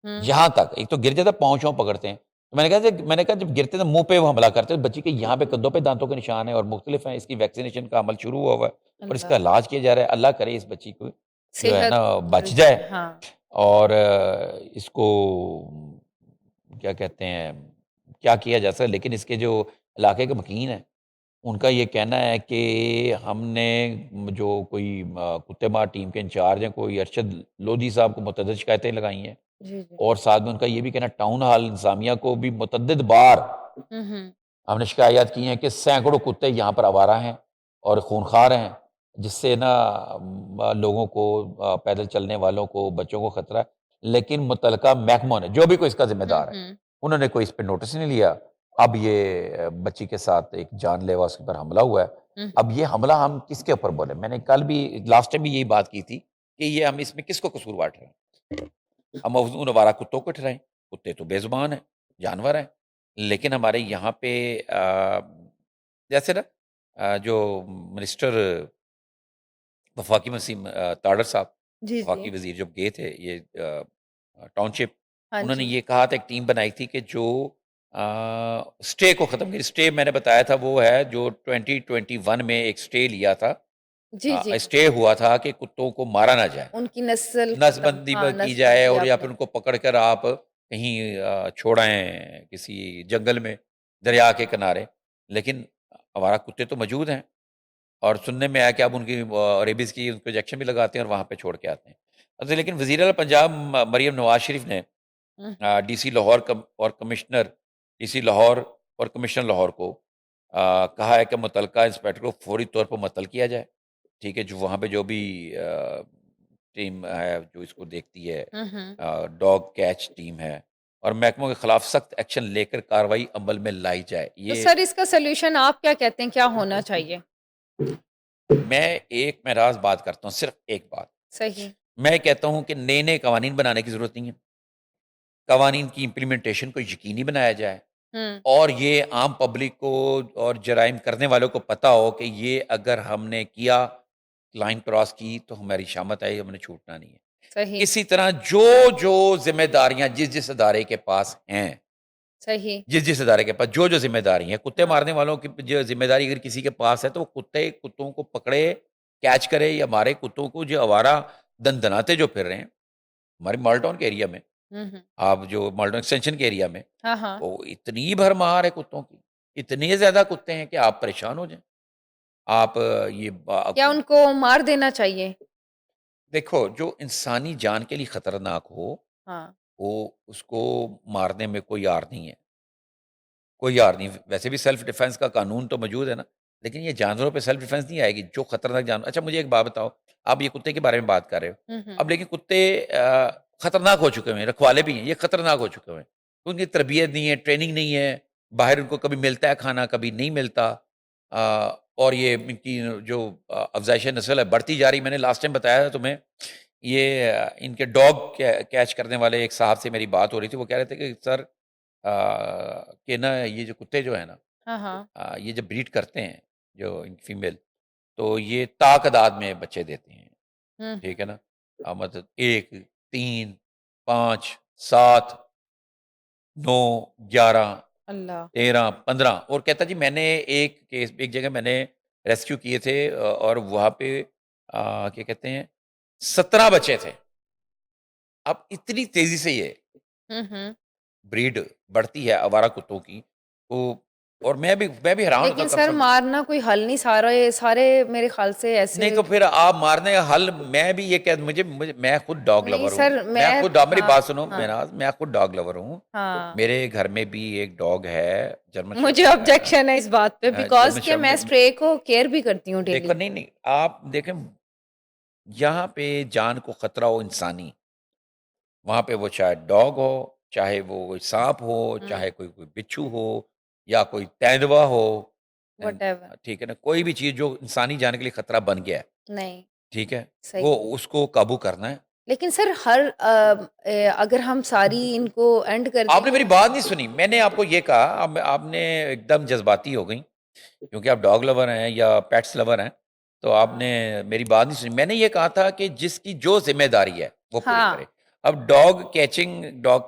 हुँ, यहाँ तक, एक तो गिर जाता है, पाँव-छाँव पकड़ते हैं। तो मैंने कहा जब गिरते हैं तो मुँह पे वो हमला करते हैं। बच्ची के यहाँ पे कंधों पे दाँतों के निशान हैं और मुख्तलिफ हैं। इसकी वैक्सीनेशन का अमल शुरू हुआ हुआ है और इसका अल्लाह इलाज किया जा रहा है। अल्लाह करे इस बच्ची को जो है सेहत ना बच मिल जाए, जाए, हाँ। और इसको क्या कहते हैं, क्या किया जा सकता है। लेकिन इसके जो इलाके के मकीन हैं, उनका ये कहना है कि हमने जो कोई कुत्ते मार टीम के इंचार्ज हैं, कोई अरशद लोधी साहब को मुतअद्दिद शिकायतें लगाई हैं, जी, जी। और साथ में उनका ये भी कहना, टाउन हॉल इंतज़ामिया को भी मुतअद्दिद बार हुँ, हुँ। हमने शिकायत की हैं कि सैकड़ों कुत्ते यहाँ पर आवारा हैं और खूनखार हैं, जिससे ना लोगों को, पैदल चलने वालों को, बच्चों को खतरा है। लेकिन मुतल्लिका महकमों ने, जो भी कोई इसका हुँ, ज़िम्मेदार है, हुँ। उन्होंने कोई इस पे नोटिस नहीं लिया। अब ये बच्ची के साथ एक जानलेवा उसके ऊपर हमला हुआ है। हुँ, अब ये हमला हम किसके ऊपर बोलें? मैंने कल भी, लास्ट टाइम भी यही बात की थी कि ये हम इसमें किसको कसूरवार ठहराएँ? हम उन आवारा कुत्तों को ठहराएँ, कुत्ते तो बेज़ुबान हैं, जानवर हैं। लेकिन हमारे यहाँ पे जैसे ना जो मिनिस्टर वफाकी ताडर साहब, जी, वफाकी जी। वज़ीर जब गए थे ये टाउनशिप, हाँ उन्होंने जी। ये कहा था, एक टीम बनाई थी कि जो स्टे को ख़त्म करें। स्टे मैंने बताया था वो है जो 2021 में एक स्टे लिया था। जी, जी। स्टे हुआ था कि कुत्तों को मारा ना जाए। उनकी नस्ल खत्म नसबंदी हाँ, की जाए, नस्बंदी और या फिर आपने उनको पकड़ कर आप कहीं छोड़ आएँ किसी जंगल में, दरिया के किनारे। लेकिन आवारा कुत्ते तो मौजूद हैं, और सुनने में आया कि अब उनकी रेबीज़ की उनको इंजेक्शन भी लगाते हैं और वहाँ पे छोड़ के आते हैं। अच्छा, लेकिन वज़ीर आला पंजाब मरियम नवाज़ शरीफ ने हुँ, डीसी लाहौर डीसी लाहौर और कमिश्नर लाहौर को कहा है कि मुतल्लिका इंस्पेक्टर को फ़ौरी तौर पर मुअत्तल किया जाए। ठीक है, जो वहाँ पे जो भी टीम है जो इसको देखती है, हुँ, हुँ। डॉग कैच टीम है, और महकमों के खिलाफ सख्त एक्शन लेकर कार्रवाई अमल में लाई जाए। तो ये सर इसका सॉल्यूशन आप क्या कहते हैं, क्या होना चाहिए? मैं राज़ बात करता हूँ, सिर्फ़ एक बात। सही। मैं कहता हूँ कि नए-नए कवानीन बनाने की ज़रूरत नहीं है। कवानीन की इम्प्लीमेंटेशन को यकीनी बनाया जाए, हुँ, और ये आम पब्लिक को और जराइम करने वालों को पता हो कि ये अगर हमने किया, लाइन क्रॉस की, तो हमारी शामत आई, हमने छूटना नहीं है। सही, इसी तरह जो-जो ज़िम्मेदारियाँ जिस-जिस इदारे के पास हैं, सही। जिस-जिस इदारे के पास जो-जो ज़िम्मेदारी है, कुत्ते हाँ, मारने वालों की जो ज़िम्मेदारी अगर किसी के पास है, तो वो कुत्तों को पकड़े, कैच करे, या मारे कुत्तों को जो आवारा दनदनाते जो फिर रहे हैं। हमारे माल टाउन के एरिया में, हुँ, हुँ। आप जो माल टाउन एक्सटेंशन के एरिया में, हाँ, हाँ। वो इतनी भरमार है कुत्तों की, इतने ज़्यादा कुत्ते हैं कि आप परेशान हो जाएँ। आप ये क्या उनको मार देना चाहिए? देखो, जो इंसानी जान के लिए खतरनाक हो, हाँ, वो उसको मारने में कोई आर नहीं है, कोई आर नहीं। वैसे भी सेल्फ डिफेंस का कानून तो मौजूद है ना, लेकिन ये जानवरों पे सेल्फ डिफेंस नहीं आएगी, जो खतरनाक जानवर। अच्छा मुझे एक बात बताओ, आप ये कुत्ते के बारे में बात कर रहे हो, हुँ, अब हुँ। लेकिन कुत्ते खतरनाक हो चुके हैं, रखवाले भी हैं, ये खतरनाक हो चुके हैं। उनकी तरबियत नहीं है, ट्रेनिंग नहीं है, बाहर उनको कभी मिलता है खाना, कभी नहीं मिलता। और ये इनकी जो अफ़ज़ाइश नस्ल है बढ़ती जा रही। मैंने लास्ट टाइम बताया था तुम्हें, ये इनके डॉग कैच करने वाले एक साहब से मेरी बात हो रही थी, वो कह रहे थे कि सर कि ना ये जो कुत्ते जो है ना, हाँ, हाँ। ये जब ब्रीड करते हैं जो फीमेल, तो ये तादाद में बच्चे देते हैं, हुँ, ठीक हुँ। है ना? मतलब 1, 3, 5, 7, 9, 11, अल्लाह! 13, 15। और कहता जी मैंने एक जगह मैंने रेस्क्यू किए थे, और वहाँ पे क्या कहते हैं 17 बच्चे थे। अब इतनी तेज़ी से ये हुँ, हुँ। ब्रीड बढ़ती है आवारा कुत्तों की, तो और मैं भी हैरान होता लेकिन कब सर सब। मारना कोई हल नहीं, सारे सारे मेरे ख़्याल से नहीं ऐसे तो फिर आप मारने का हल, मैं भी ये कह मुझे मुझे मैं खुद डॉग नहीं लवर हूँ। सर मैं मैं खुद आप मेरी हाँ, बात सुनो हाँ, मेराज, मैं खुद डॉग लवर हूँ। हाँ। मेरे घर में भी एक डॉग है, जर्मन मुझे शेफ़र्ड है। ऑब्जेक्शन है इस बात पे बिकॉज़ जर्मन कि मैं शेफ़र्ड। स्ट्रे को केयर भी करती हूँ देखो डेली। नहीं, नहीं, आप देखें, यहाँ पे जान को खतरा हो इंसानी, वहाँ पे वो चाहे डॉग हो, चाहे वो कोई साँप हो, हुँ, चाहे कोई बिच्छू हो या कोई तेंदुआ हो, एंड व्हाटएवर ठीक है ना? कोई भी चीज़ जो इंसानी जान के लिए खतरा बन गया है, नहीं, ठीक है? वो सही। उसको काबू करना है। लेकिन सर अगर हम सारी इनको एंड कर दें आपने मेरी तो बात नहीं सुनी। मैंने आपको ये कहा, अब आपने एकदम जज़्बाती हो गईं, क्योंकि आप डॉग लवर हैं या पेट्स लवर हैं, तो आपने हाँ, मेरी बात नहीं सुनी। मैंने ये कहा था कि जिसकी जो ज़िम्मेदारी है, वो पूरी हाँ, करे। अब डॉग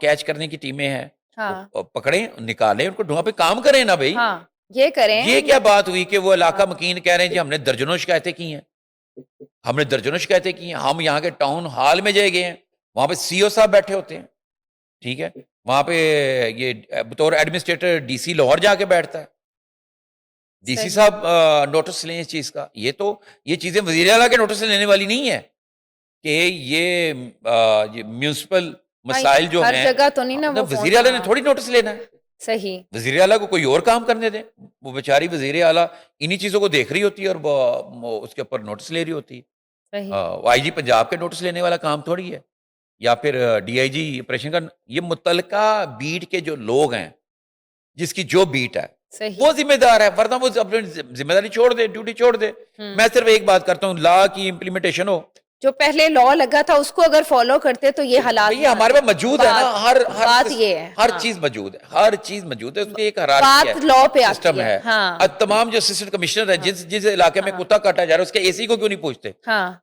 कैच करने की टीमें हैं, वो हाँ, पकड़ें, निकालें, उनको ढूँढ पे काम करें ना भई। हाँ, ये ये करें क्या बात हुई कि वो इलाका हाँ, मकीन कह रहे हैं जी हमने दर्जनों शिकायतें की हैं, हमने दर्जनों शिकायतें की हैं। हम यहाँ के टाउन हॉल में गए हैं, वहाँ पे सीईओ साहब बैठे होते हैं, ठीक है? वहाँ पे ये बतौर एडमिनिस्ट्रेटर डीसी लाहौर जाके बैठता है। डीसी सही, साहब नोटिस लें इस चीज़ का। ये चीज़ें वज़ीर आला के नोटिस से लेने वाली नहीं है कि ये म्युनिसिपल हाँ, मसाइल जो हर हैं, जगह तो नहीं ना ना वो वज़ीर फ़ोन आला ने हाँ, थोड़ी नोटिस लेना है। सही, वज़ीर आला को कोई और काम करने दें। वो बेचारी वज़ीर आला इन्हीं चीज़ों को देख रही होती है और वो उसके ऊपर नोटिस ले रही होती है। सही, वो आईजी पंजाब के नोटिस लेने वाला काम थोड़ी है, या फिर डीआईजी ऑपरेशन का। ये मुत्तलका बीट के जो लोग हैं, जिसकी जो बीट है, सही। वो ज़िम्मेदार है, वरना वो अपनी ज़िम्मेदारी छोड़ दे, ड्यूटी छोड़ दे। हुँ। मैं सिर्फ़ एक बात करता हूँ, लॉ की इम्प्लीमेंटेशन हो। जो पहले लॉ लगा था उसको अगर फ़ॉलो करते तो ये हालात भैया नहीं हमारे आते। पास मौजूद है ना, बात बात ये है, हर हाँ। चीज़ मौजूद है, हर चीज़ मौजूद है, ब उसकी एक हायरार्की है, बात लॉ पे आती सिस्टम है। है। हाँ, तमाम जो असिस्टेंट कमिश्नर हैं, हाँ, जिस जिस इलाके में हाँ, कुत्ता काटा जा रहा है, उसके एसी को क्यों नहीं पूछते? हाँ,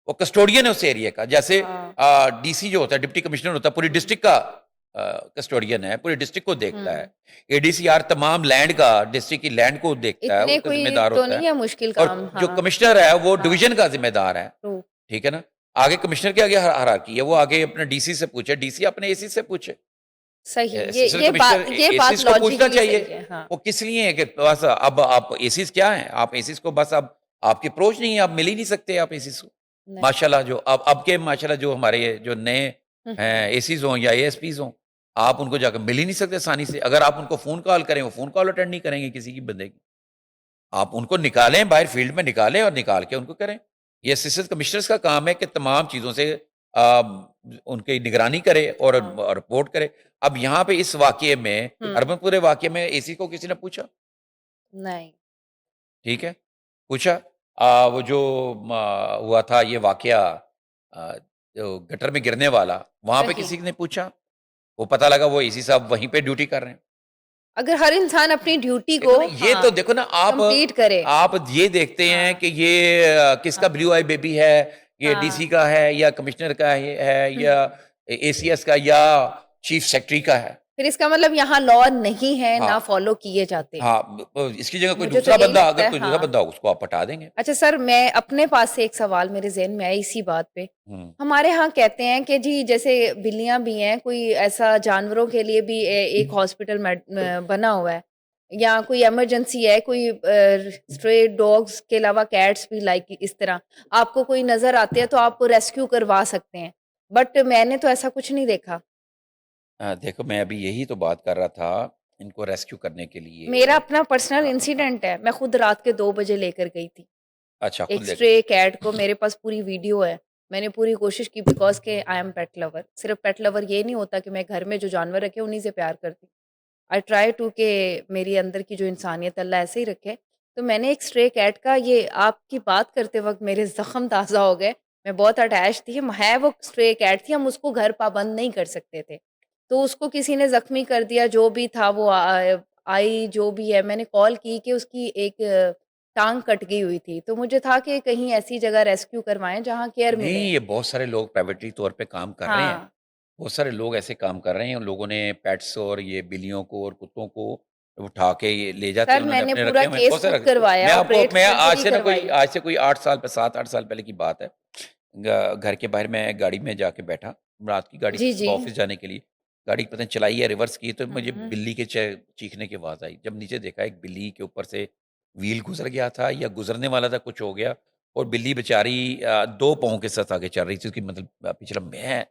वो कस्टोडियन है उस एरिया का। जैसे हाँ। डीसी जो होता है, डिप्टी कमिश्नर होता है, पूरी डिस्ट्रिक्ट का कस्टोडियन है, पूरी डिस्ट्रिक्ट को देखता है। हुँ। एडीसीआर तमाम लैंड का, डिस्ट्रिक्ट की लैंड को देखता है, इतने उसका कोई ज़िम्मेदार तो होता है। नहीं है मुश्किल और काम, जो हाँ, कमिश्नर है, वो हाँ, डिवीज़न का ज़िम्मेदार है, ट्रू। ठीक है ना? आगे कमिश्नर के आगे हायरार्की है, वो आगे अपने डीसी से पूछे, डीसी अपने एसी से पूछे। सही, असिस्टेंट कमिश्नर ये बात एसीज़ को पूछना लॉजिकली चाहिए। सही है, हाँ। वो किस लिए है कि बस अब आप एसीज़ क्या हैं? आप एसीज़ को बस अब आपकी अप्रोच नहीं है, आप मिल ही नहीं सकते आप एसीज़ को। नहीं। माशाल्लाह जो अब के माशाल्लाह जो हमारे जो नए हुँ, हुँ। हैं एसीज़ हों या एएसपीज़ हों, आप उनको जाकर मिल ही नहीं सकते आसानी से। अगर आप उनको फ़ोन कॉल करें, वो फ़ोन कॉल अटेंड नहीं करेंगे किसी की बंदे की। आप उनको निकालें, बाहर फील्ड में निकालें और निकाल के उनको करें। ये असिस्टेंट कमिश्नर्स का काम है कि तमाम चीज़ों से उनकी निगरानी करे और हाँ। रिपोर्ट करे। अब यहाँ पे इस वाक़ये में, हुँ, अर्बनपुरे वाक़ये में एसी को किसी ने पूछा? नहीं। ठीक है, पूछा। वो जो हुआ था ये वाक़या, जो गटर में गिरने वाला, वहाँ पे सही। किसी ने पूछा? वो पता लगा वो एसी साहब वहीं पे ड्यूटी कर रहे हैं। अगर हर इंसान अपनी ड्यूटी को देखो ना, ये तो हाँ, देखो ना, आप कंप्लीट करे। आप ये देखते हैं हाँ, कि ये किसका हाँ, ब्लू आई बेबी है, ये हाँ। डीसी का है या कमिश्नर का है हुँ। या एसीएस का या चीफ सेक्रेटरी का है। फिर इसका मतलब यहाँ लॉ नहीं है, ना हाँ, फ़ॉलो किए जाते। हाँ, इसकी जगह मुझे तो यही लगता अगर है कोई दूसरा हाँ। बंदा हो, उसको आप हटा देंगे। अच्छा सर, मैं अपने पास से एक सवाल मेरे ज़हन में आया इसी बात पे। हुँ। हमारे यहाँ कहते हैं कि जी जैसे बिल्लियाँ भी हैं, कोई ऐसा जानवरों के लिए भी एक हॉस्पिटल बना हुआ है या कोई इमरजेंसी है, कोई स्ट्रे डॉग्स के अलावा कैट्स भी लाइक इस तरह, आपको कोई नज़र आते हैं तो आप रेस्क्यू करवा सकते हैं। बट मैंने तो ऐसा कुछ नहीं देखा। देखो मैं अभी यही तो बात कर रहा था इनको रेस्क्यू करने के मेरा लिए। अपना पर्सनल हाँ, हाँ। इंसिडेंट है, मैं खुद रात के 2 बजे लेकर गई थी। अच्छा, खुद एक ले स्ट्रे कैट को, मेरे पास पूरी वीडियो है। मैंने पूरी कोशिश की बिकॉज़ के आई एम पेट लवर। सिर्फ़ पेट लवर ये नहीं होता कि मैं घर में जो जानवर रखे उन्हीं से प्यार करती हूँ। आई ट्राई टू के मेरी अंदर की जो इंसानियत अल्लाह ऐसे ही रखे। तो मैंने एक स्ट्रे कैट का, ये आपकी बात करते वक़्त मेरे ज़ख्म ताज़ा हो गए। मैं बहुत अटैच थी, है वो स्ट्रे कैट थी, हम उसको घर पाबंद नहीं कर सकते थे। तो उसको किसी ने ज़ख्मी कर दिया, जो भी था वो आई जो भी है, मैंने कॉल की कि उसकी एक टाँग कट गई हुई थी। तो मुझे था कि कहीं ऐसी जगह रेस्क्यू करवाएँ जहाँ केयर मिले। नहीं, ये बहुत सारे लोग प्राइवेटरी तौर पे काम कर रहे हैं। हाँ। बहुत सारे लोग ऐसे काम कर रहे हैं, उन लोगों ने पेट्स और ये बिल्लियों को और कुत्तों को उठा के ये ले जाते हैं, सर उन्होंने मैंने अपने पूरा रखे हुए हैं, केस बहुत सारे बुक रखे। करवाया, ऑपरेट मैं सर्जरी करवाई। आज से कोई 8 साल पे 7-8 साल पहले की बात है। घर के बाहर मैं गाड़ी में जाके बैठा, रात की गाड़ी थी जी, सुबह जी। ऑफ़िस जाने के लिए। गाड़ी पता नहीं चलाई या रिवर्स की तो मुझे हुँ। बिल्ली के चीखने की आवाज़ आई। जब नीचे देखा एक बिल्ली के ऊपर से व्हील गुज़र गया था या गुज़रने वाला था, कुछ हो गया और बिल्ली बेचारी 2 पाँव के साथ आगे चल रही थी, उसकी मतलब पिछला मैं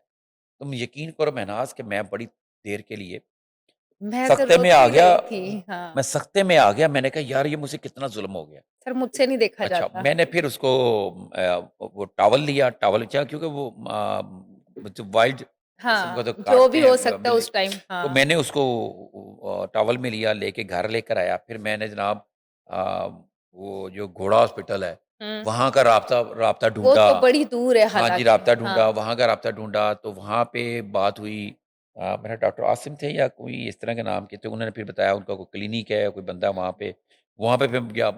तुम यकीन करो महनाज़ कि मैं बड़ी देर के लिए मैं तो सख्ते में रोती आ ही गया। रही थी। हाँ। मैं सख्ते में आ गया, मैंने कहा यार ये मुझसे कितना ज़ुल्म हो गया। सर मुझसे नहीं देखा अच्छा, जाता। मैंने फिर उसको वो टॉवल लिया, टॉवल क्या क्योंकि वो जो वाइल्ड किस्म का हाँ, तो जो काटते भी हैं हो सकता है बिल्ली, उस टाइम। तो हाँ। मैंने उसको टॉवल में लिया, लेके घर लेकर आया। फिर मैंने जनाब वो जो घोड़ा हॉस्पिटल है, हुँ। वहाँ का राब्ता राब्ता वो ढूँढा। तो बड़ी दूर है हाँ जी, हालाँकि। राब्ता ढूँढा, हाँ। वहाँ का राब्ता ढूँढा, तो वहाँ पे बात हुई। मेरा डॉक्टर आसिम थे या कोई इस तरह के नाम के थे, उन्होंने फिर बताया उनका कोई क्लिनिक है, कोई बंदा वहाँ पे फिर गया,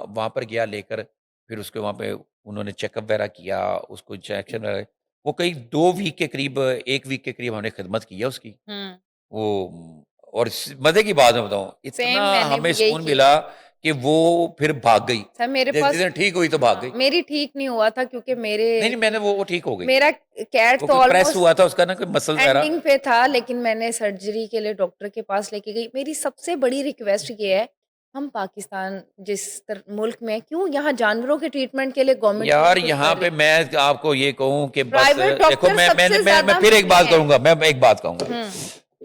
वहाँ पर गया लेकर, फिर उसके वहाँ पे उन्होंने चेकअप वगैरह किया, उसको इंजेक्शन वगैरह वो कई 2 वीक के करीब 1 वीक के करीब हमने खिदमत की है उसकी। हुँ। वो और मज़े की बात मैं बताऊँ, सेम इतना मैंने हमें भी यही सुकून किया। मिला कि वो फिर भाग गई। सर मेरे जिस पास दिन ठीक हुई तो भाग हाँ, गई। मेरी ठीक नहीं हुआ था क्योंकि मेरे नहीं, नहीं मैंने वो ठीक हो गई। मेरा कैट वो तो कोई प्रेस ऑलमोस्ट हुआ था उसका ना कोई मसल वगैरह। एंडिंग पे था, लेकिन मैंने सर्जरी के लिए डॉक्टर के पास लेके गई। मेरी सबसे बड़ी रिक्वेस्ट ये है, हम पाकिस्तान जिस मुल्क में क्यों यहाँ जानवरों के ट्रीटमेंट के लिए गवर्नमेंट क्यों यार नहीं कुछ यहाँ कर पे रही? मैं आपको ये कहूँ कि बस प्राइवेट देखो डॉक्टर सबसे मैं ज़्यादा फिर एक महँगे बात हैं। करूँगा, मैं एक बात कहूँगा। हुँ।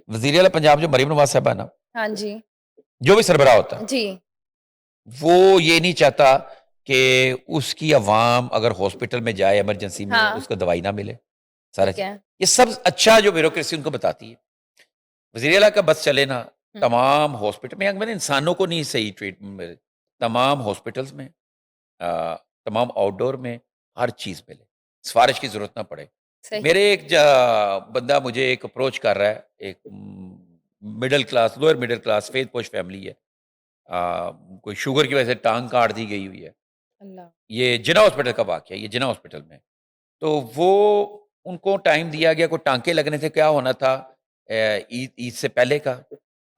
वज़ीर आला पंजाब जो मरीम नवाज़ साहिबा है ना, हाँ जी। जो भी सरबराह होता है, जी, वो ये नहीं चाहता कि उसकी अवाम अगर हॉस्पिटल में जाए इमरजेंसी में, हाँ, उसको दवाई ना मिले, सारा ठीक चीज़। है। ये सब अच्छा जो ब्यूरोक्रेसी उनको बताती है। वज़ीर आला का बस चले ना, हुँ, तमाम हॉस्पिटल में मैंने इंसानों को नहीं सही ट्रीटमेंट मिले, तमाम हॉस्पिटल्स में तमाम आउटडोर में हर चीज़ मिले, सिफ़ारिश की ज़रूरत ना पड़े। सही। मेरे एक बंदा मुझे एक अप्रोच कर रहा है, एक middle class, lower middle class फ़ेथ-पोश फैमिली है। कोई शुगर की वजह से टाँग काट दी गई हुई है। अल्लाह! ये जिन्ना हॉस्पिटल का वाक़या है, ये जिन्ना हॉस्पिटल में। तो वो उनको टाइम दिया गया, कोई टाँके लगने से क्या होना था ईद ईद से पहले का।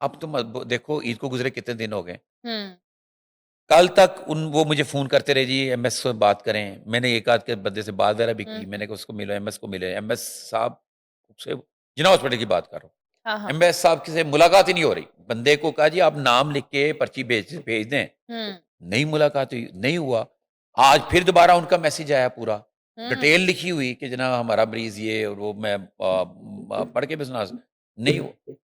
अब तुम देखो ईद को गुज़रे कितने दिन हो गए। हुँ, कल तक वो मुझे फ़ोन करते रहे जी एमएस से बात करें। मैंने एक आध के बंदे से बात वगैरह भी हुँ, की। हुँ। मैंने कहा उसको मिलो, एमएस को मिले। एमएस साहब से जिन्ना हॉस्पिटल की बात कर रहा हूँ। हाँ, हाँ। एमएस साहब से मुलाकात ही नहीं हो रही। बंदे को कहा जी आप नाम लिख के पर्ची भेज दें। हुँ, नहीं मुलाकात हुई, नहीं हुआ। आज फिर दोबारा उनका मैसेज आया पूरा। हुँ, डिटेल लिखी हुई कि जनाब हमारा मरीज़ ये और वो मैं पढ़ के भी सुना नहीं हुआ।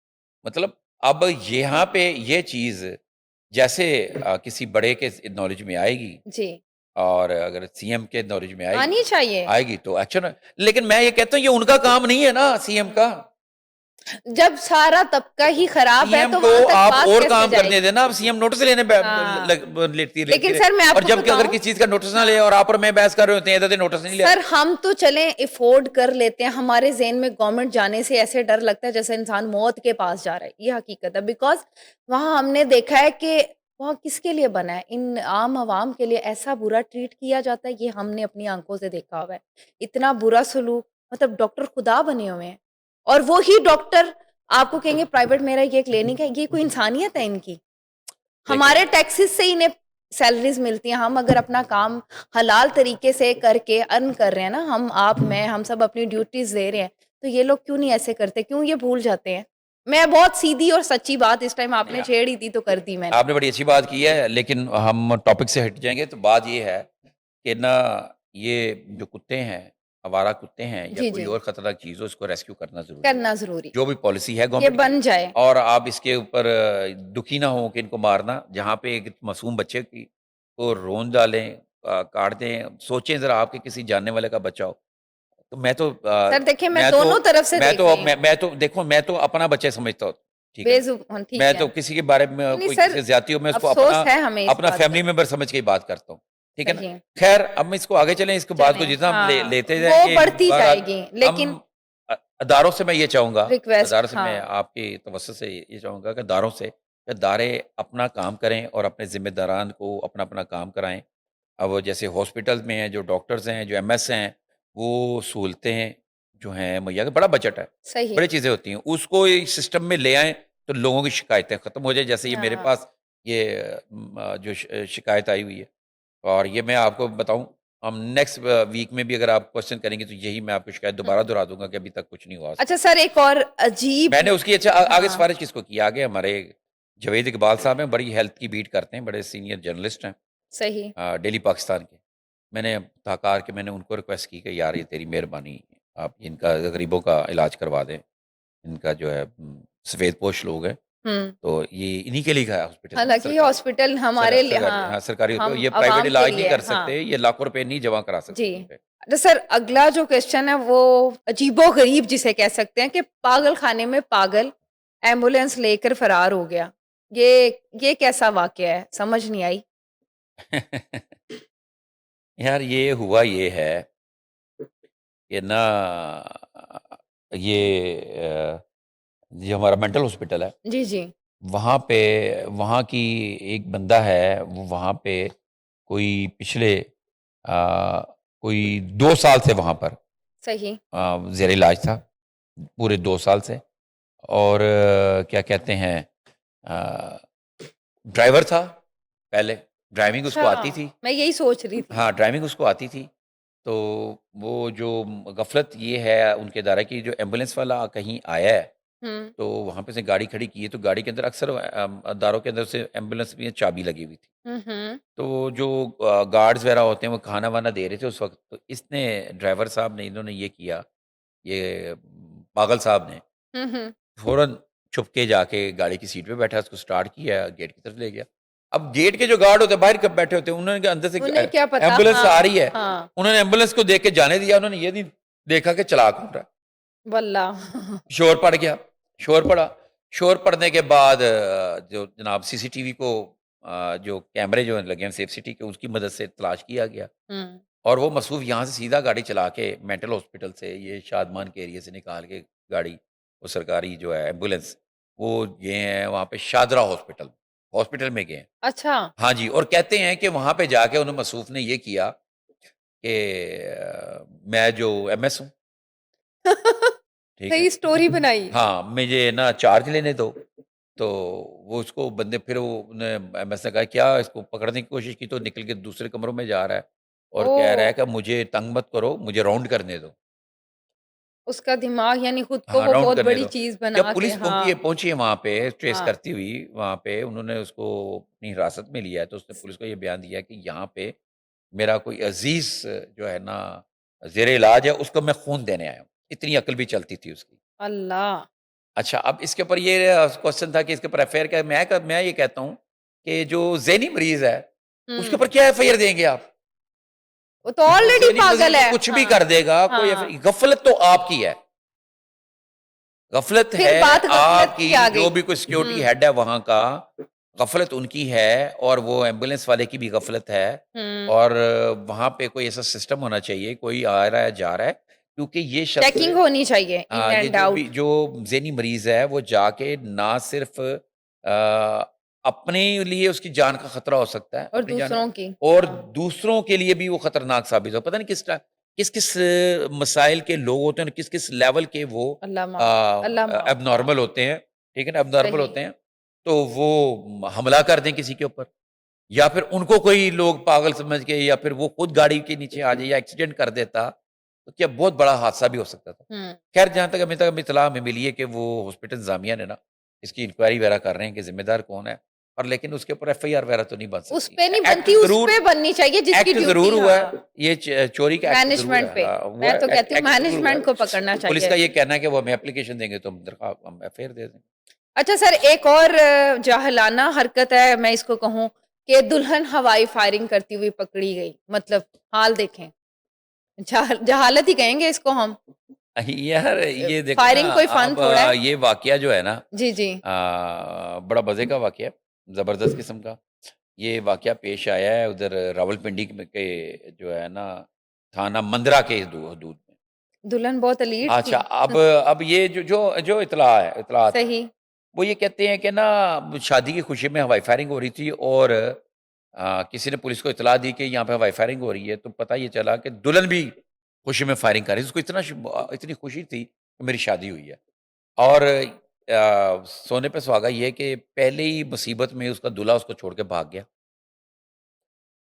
मतलब अब यहाँ पे ये चीज़ जैसे किसी बड़े के नॉलेज में आएगी जी। और अगर सीएम के नॉलेज में आनी आएगी चाहिए। आएगी तो एक्शन। लेकिन मैं ये कहता हूँ ये उनका काम नहीं है ना सीएम का। जब सारा तबका ही खराब है सीएम तो को वहाँ तक आप बात और कैसे काम करने जाएगी? देना, अब सीएम नोटिस लेने हाँ, लेती लेकिन रहे। सर मैं और आपको जबकि अगर बताऊँ। किसी चीज़ का नोटिस ना ले हाँ, और आप और मैं बहस कर रहे होते हैं, इधर नोटिस नहीं लिया। सर हम तो चलें अफ़ोर्ड कर लेते हैं, हमारे ज़हन में गवर्नमेंट जाने से ऐसे डर लगता है जैसे इंसान मौत के पास जा रहा है, ये हकीकत है। बिकॉज़ वहाँ हमने देखा है कि वहाँ किसके लिए बना है? इन आम आवाम के लिए ऐसा बुरा ट्रीट किया जाता है, ये हमने अपनी आँखों से देखा हुआ है। इतना बुरा सलूक, मतलब डॉक्टर खुदा बने हुए हैं और वो ही डॉक्टर आपको कहेंगे प्राइवेट मेरा ये क्लिनिक है, ये कोई इंसानियत है इनकी? हमारे देखें टैक्सेस से ही इन्हें सैलरीज़ मिलती हैं, हम अगर अपना काम हलाल तरीके से करके अर्न कर रहे हैं ना, आप, मैं, हम सब अपनी ड्यूटीज़ दे रहे हैं, तो ये लोग क्यों नहीं ऐसे करते? क्यों ये भूल जाते हैं? मैं बहुत सीधी और सच्ची बात इस टाइम आपने या छेड़ ही दी तो कर दी मैंने। आपने बड़ी अच्छी बात की है, लेकिन हम टॉपिक से हट जाएँगे तो बात ये है कि ना ये जो कुत्ते हैं आवारा कुत्ते हैं या जी, कोई जी। और खतरनाक चीज़ हो, इसको रेस्क्यू करना ज़रूरी है। करना ज़रूरी जो भी पॉलिसी है ये गवर्नमेंट की, बन जाए। और आप इसके ऊपर दुखी ना हो कि इनको मारना, जहाँ पे एक मासूम बच्चे की को रोंद डालें, काट दें, सोचें ज़रा आपके किसी जानने वाले का बच्चा हो। तो सर देखिए मैं मैं तो दोनों तरफ से देख रही हूँ। मैं तो देखो, मैं तो अपना बच्चा समझता हूँ, ठीक है ना? ठीक मैं है। तो किसी के बारे में नहीं, नहीं कोई किसी सर से ज़्यादती हो, मैं उसको अफ़सोस है हमें इस अपना बात फैमिली का। मेंबर समझ के ही बात करता हूँ, ठीक है ना? सही, ख़ैर, अब मैं इसको आगे चलें, इसको बात को चलें जितना हम हाँ, लेते वो जाएँगे, बढ़ती बहरहाल जाएगी लेकिन हम अदारों से मैं ये चाहूँगा, रिक्वेस्ट अदारों से मैं हाँ, आपके तवज्जो से ये चाहूँगा कि अदारों से कि अदारे अपना काम करें और अपने ज़िम्मेदारान को अपना-अपना काम कराएँ। अब वो जैसे हॉस्पिटल में हैं, जो डॉक्टर्स हैं, जो एमएस हैं, वो सहूलतें जो हैं मुहैया, बड़ा बजट है, सही। बड़ी चीज़ें होती हैं, उसको इस सिस्टम में ले आएँ, तो लोगों की शिकायतें खत्म हो जाएँ। जैसे ये मेरे हाँ, पास ये जो शिकायत आई हुई है, और ये मैं आपको बताऊँ, हम नेक्स्ट वीक में भी अगर आप क्वेश्चन करेंगे, तो यही मैं आपको शिकायत हुँ। दोबारा दोहरा दूँगा कि अभी तक कुछ नहीं हुआ उसका। अच्छा सर एक और अजीब मैंने उसकी अच्छा आगे हाँ, सिफ़ारिश किसको की? आगे हमारे जावेद इकबाल साहब हैं, बड़ी हेल्थ की बीट करते हैं, बड़े सीनियर जर्नलिस्ट हैं। सही। डेली पाकिस्तान के। मैंने ताकार के मैंने उनको रिक्वेस्ट की कि यार ये तेरी मेहरबानी, आप इनका गरीबों का इलाज करवा दें। इनका जो है सफ़ेदपोश लोग हैं, हुँ। तो ये इन्हीं के लिए का हॉस्पिटल है ना हालाँकि ये सरकारी। हॉस्पिटल हमारे लिए सरकारी, हाँ, हाँ, सरकारी होता है। हम ये प्राइवेट आवाम के इलाज नहीं लिए कर है, हाँ, सकते, ये लाखों रुपए नहीं जमा करा सकते जी। कहीं पे। अच्छा सर अगला जो क्वेश्चन है वो अजीबो-गरीब जिसे कह सकते हैं कि पागल खाने में पागल एम्बुलेंस लेकर फरार हो गया। ये ये कैसा वाक़या है? समझ नहीं आई। यार ये हुआ ये है कि ना, ये हमारा मेंटल हॉस्पिटल है। जी, जी। वहाँ पे वहाँ की एक बंदा है, वो वहाँ पे कोई पिछले कोई 2 साल से वहाँ पर सही। ज़ेर इलाज था, पूरे 2 साल से। और क्या कहते हैं, अ, ड्राइवर था पहले, ड्राइविंग उसको अच्छा, आती थी। मैं यही सोच रही थी। हाँ, ड्राइविंग उसको आती थी। तो वो जो गफ़लत ये है उनके दायरे की, जो एम्बुलेंस वाला कहीं आया है, हुँ। तो वहाँ पे उसने गाड़ी खड़ी की है, तो गाड़ी के अंदर अक्सर दारों के अंदर से एम्बुलेंस में चाबी लगी हुई थी। हुँ, हुँ। तो जो गार्ड्स वगैरह होते हैं, वो खाना-वाना दे रहे थे उस वक़्त, तो इसने ड्राइवर साहब ने, इन्होंने ये किया, ये पागल साहब ने हुँ, हुँ। फ़ौरन छुपके जाके गाड़ी की सीट पे बैठा, उसको स्टार्ट किया, गेट की तरफ ले गया। अब गेट के जो गार्ड होते हैं, बाहर कब बैठे होते हैं, उन्होंने कहा अंदर से उन्हें क्या पता एम्बुलेंस आ हाँ, रही है, हाँ। उन्होंने एम्बुलेंस को देख के जाने दिया, उन्होंने ये नहीं देखा कि चला कौन रहा है। वल्लाह! शोर पड़ गया, शोर पड़ा। शोर पड़ने के बाद जो जनाब सीसीटीवी को जो कैमरे जो लगे हैं सेफ सिटी के, उसकी मदद से तलाश किया गया, हुँ। और वो मसरूफ़ यहाँ से सीधा गाड़ी चला के मेंटल हॉस्पिटल से, ये शादमान के एरिया से निकाल के गाड़ी, वो सरकारी जो है एम्बुलेंस, वो गए हैं वहाँ पे शादरा हॉस्पिटल, हॉस्पिटल में गए हैं। अच्छा। हाँ जी, और कहते हैं कि वहाँ पे जाके उन्हें मसरूफ़ ने ये किया कि मैं जो एमएस हूँ, ठीक है? नई स्टोरी बनाई। हाँ, मुझे ना चार्ज लेने दो। तो वो उसको बंदे, फिर वो ने एमएस ने कहा क्या, इसको पकड़ने की कोशिश की, तो निकल के दूसरे कमरों में जा रहा है और कह रहा ओह! है कि मुझे तंग मत करो, मुझे राउंड करने दो। उसका दिमाग यानी खुद को हाँ, वो राउंड बहुत करने बड़ी दो। चीज़ जब बना के पुलिस हाँ, पहुँची है वहाँ पे ट्रेस हाँ। करती हुई, वहाँ पे उन्होंने उसको अपनी हिरासत में लिया है, तो उसने पुलिस को ये बयान दिया कि यहाँ पे मेरा कोई अज़ीज़ जो है ना ज़ेरे इलाज है, उसको मैं खून देने आया हूँ। इतनी अक्ल भी चलती थी उसकी। अल्लाह! अच्छा, अब इसके ऊपर ये क्वेश्चन था कि इसके ऊपर एफआईआर क्या, मैं ये कहता हूँ कि जो ज़हनी मरीज़ है, उसके हुँ। ऊपर क्या एफआईआर देंगे आप? वो तो वो ऑलरेडी ज़हनी मरीज़ पागल तो है। कुछ भी हाँ, कर देगा, कोई हाँ। गफ़लत तो आपकी है। गफ़लत फिर है बात गफ़लत आपकी, की आ जो गई। भी कोई सिक्योरिटी हुँ, हेड है वहाँ का, गफ़लत उनकी है, और वो एम्बुलेंस वाले की भी गफ़लत है, हुँ। और वहाँ पे कोई ऐसा सिस्टम होना चाहिए, कोई आ रहा है, जा रहा है, क्योंकि ये शख़्स चेकिंग होनी चाहिए इन ये एंड आउट जो ज़हनी मरीज़ है, वो जाके ना सिर्फ़ अपने लिए उसकी जान का खतरा हो सकता है, और अपनी जान का, दूसरों की। और हाँ, दूसरों के लिए भी वो खतरनाक साबित हो। पता नहीं किस-किस मसाइल के लोग होते हैं, और किस-किस लेवल के वो अल्लाह माफ़ हाँ, एब्नॉर्मल होते हैं, ठीक है ना? एब्नॉर्मल सही। होते हैं, तो वो हमला कर दें किसी के ऊपर, या फिर उनको कोई लोग पागल समझ के, या फिर वो खुद गाड़ी के नीचे आ जाए या एक्सीडेंट कर देता, तो क्या बहुत बड़ा हादसा भी हो सकता था। हुँ, खैर, जहाँ तक अभी इत्तला हमें मिली है कि वो हॉस्पिटल इंतज़ामिया ने ना, इसकी इंक्वायरी वगैरह कर रहे हैं कि ज़िम्मेदार कौन है, और लेकिन उसके ऊपर एफआईआर वगैरह तो नहीं बन उस सकती। पे नहीं एक्ट बनती, उस ज़रूर पे बननी चाहिए जिसकी एक्ट ड्यूटी। ज़रूर हुआ है, हाँ, ये चोरी का एक्ट ज़रूर मैनेजमेंट है। पे। हाँ, वो मैं तो एक्ट कहती हूँ एक्ट ज़रूर हुआ मैनेजमेंट है। को पकड़ना पुलिस चाहिए। का ये कहना है कि वो हमें एप्लीकेशन देंगे तो हम एफआईआर दे देंगे। अच्छा सर, एक और जाहिलाना हरकत है, मैं इसको कहूँ कि दुल्हन हवाई फायरिंग करती हुई पकड़ी गई। मतलब हाल देखें, जहालत ही कहेंगे इसको हम। यार ये देखो ना, फायरिंग कोई फन अब थोड़ा है। ये वाकया जो है ना, जी, जी। बड़ा मज़े का वाकया है, ज़बरदस्त किस्म का। ये वाकया पेश आया है उधर रावलपिंडी में के जो है ना, थाना मंदरा के हदूद में। दुल्हन बहुत एलीट अच्छा, थी। अब ये जो जो जो इत्तलात हैं, सही। वो ये कहते हैं कि ना शादी की खुशी में हवाई फायरिंग हो रही थी और किसी ने पुलिस को इत्तला दी कि यहाँ पे हवाई फायरिंग हो रही है, तो पता ये चला कि दुल्हन भी खुशी में फायरिंग कर रही थी। उसको इतनी खुशी थी कि मेरी शादी हुई है। और सोने पे सुहागा ये है कि पहले ही मुसीबत में उसका दूल्हा उसको छोड़ के भाग गया।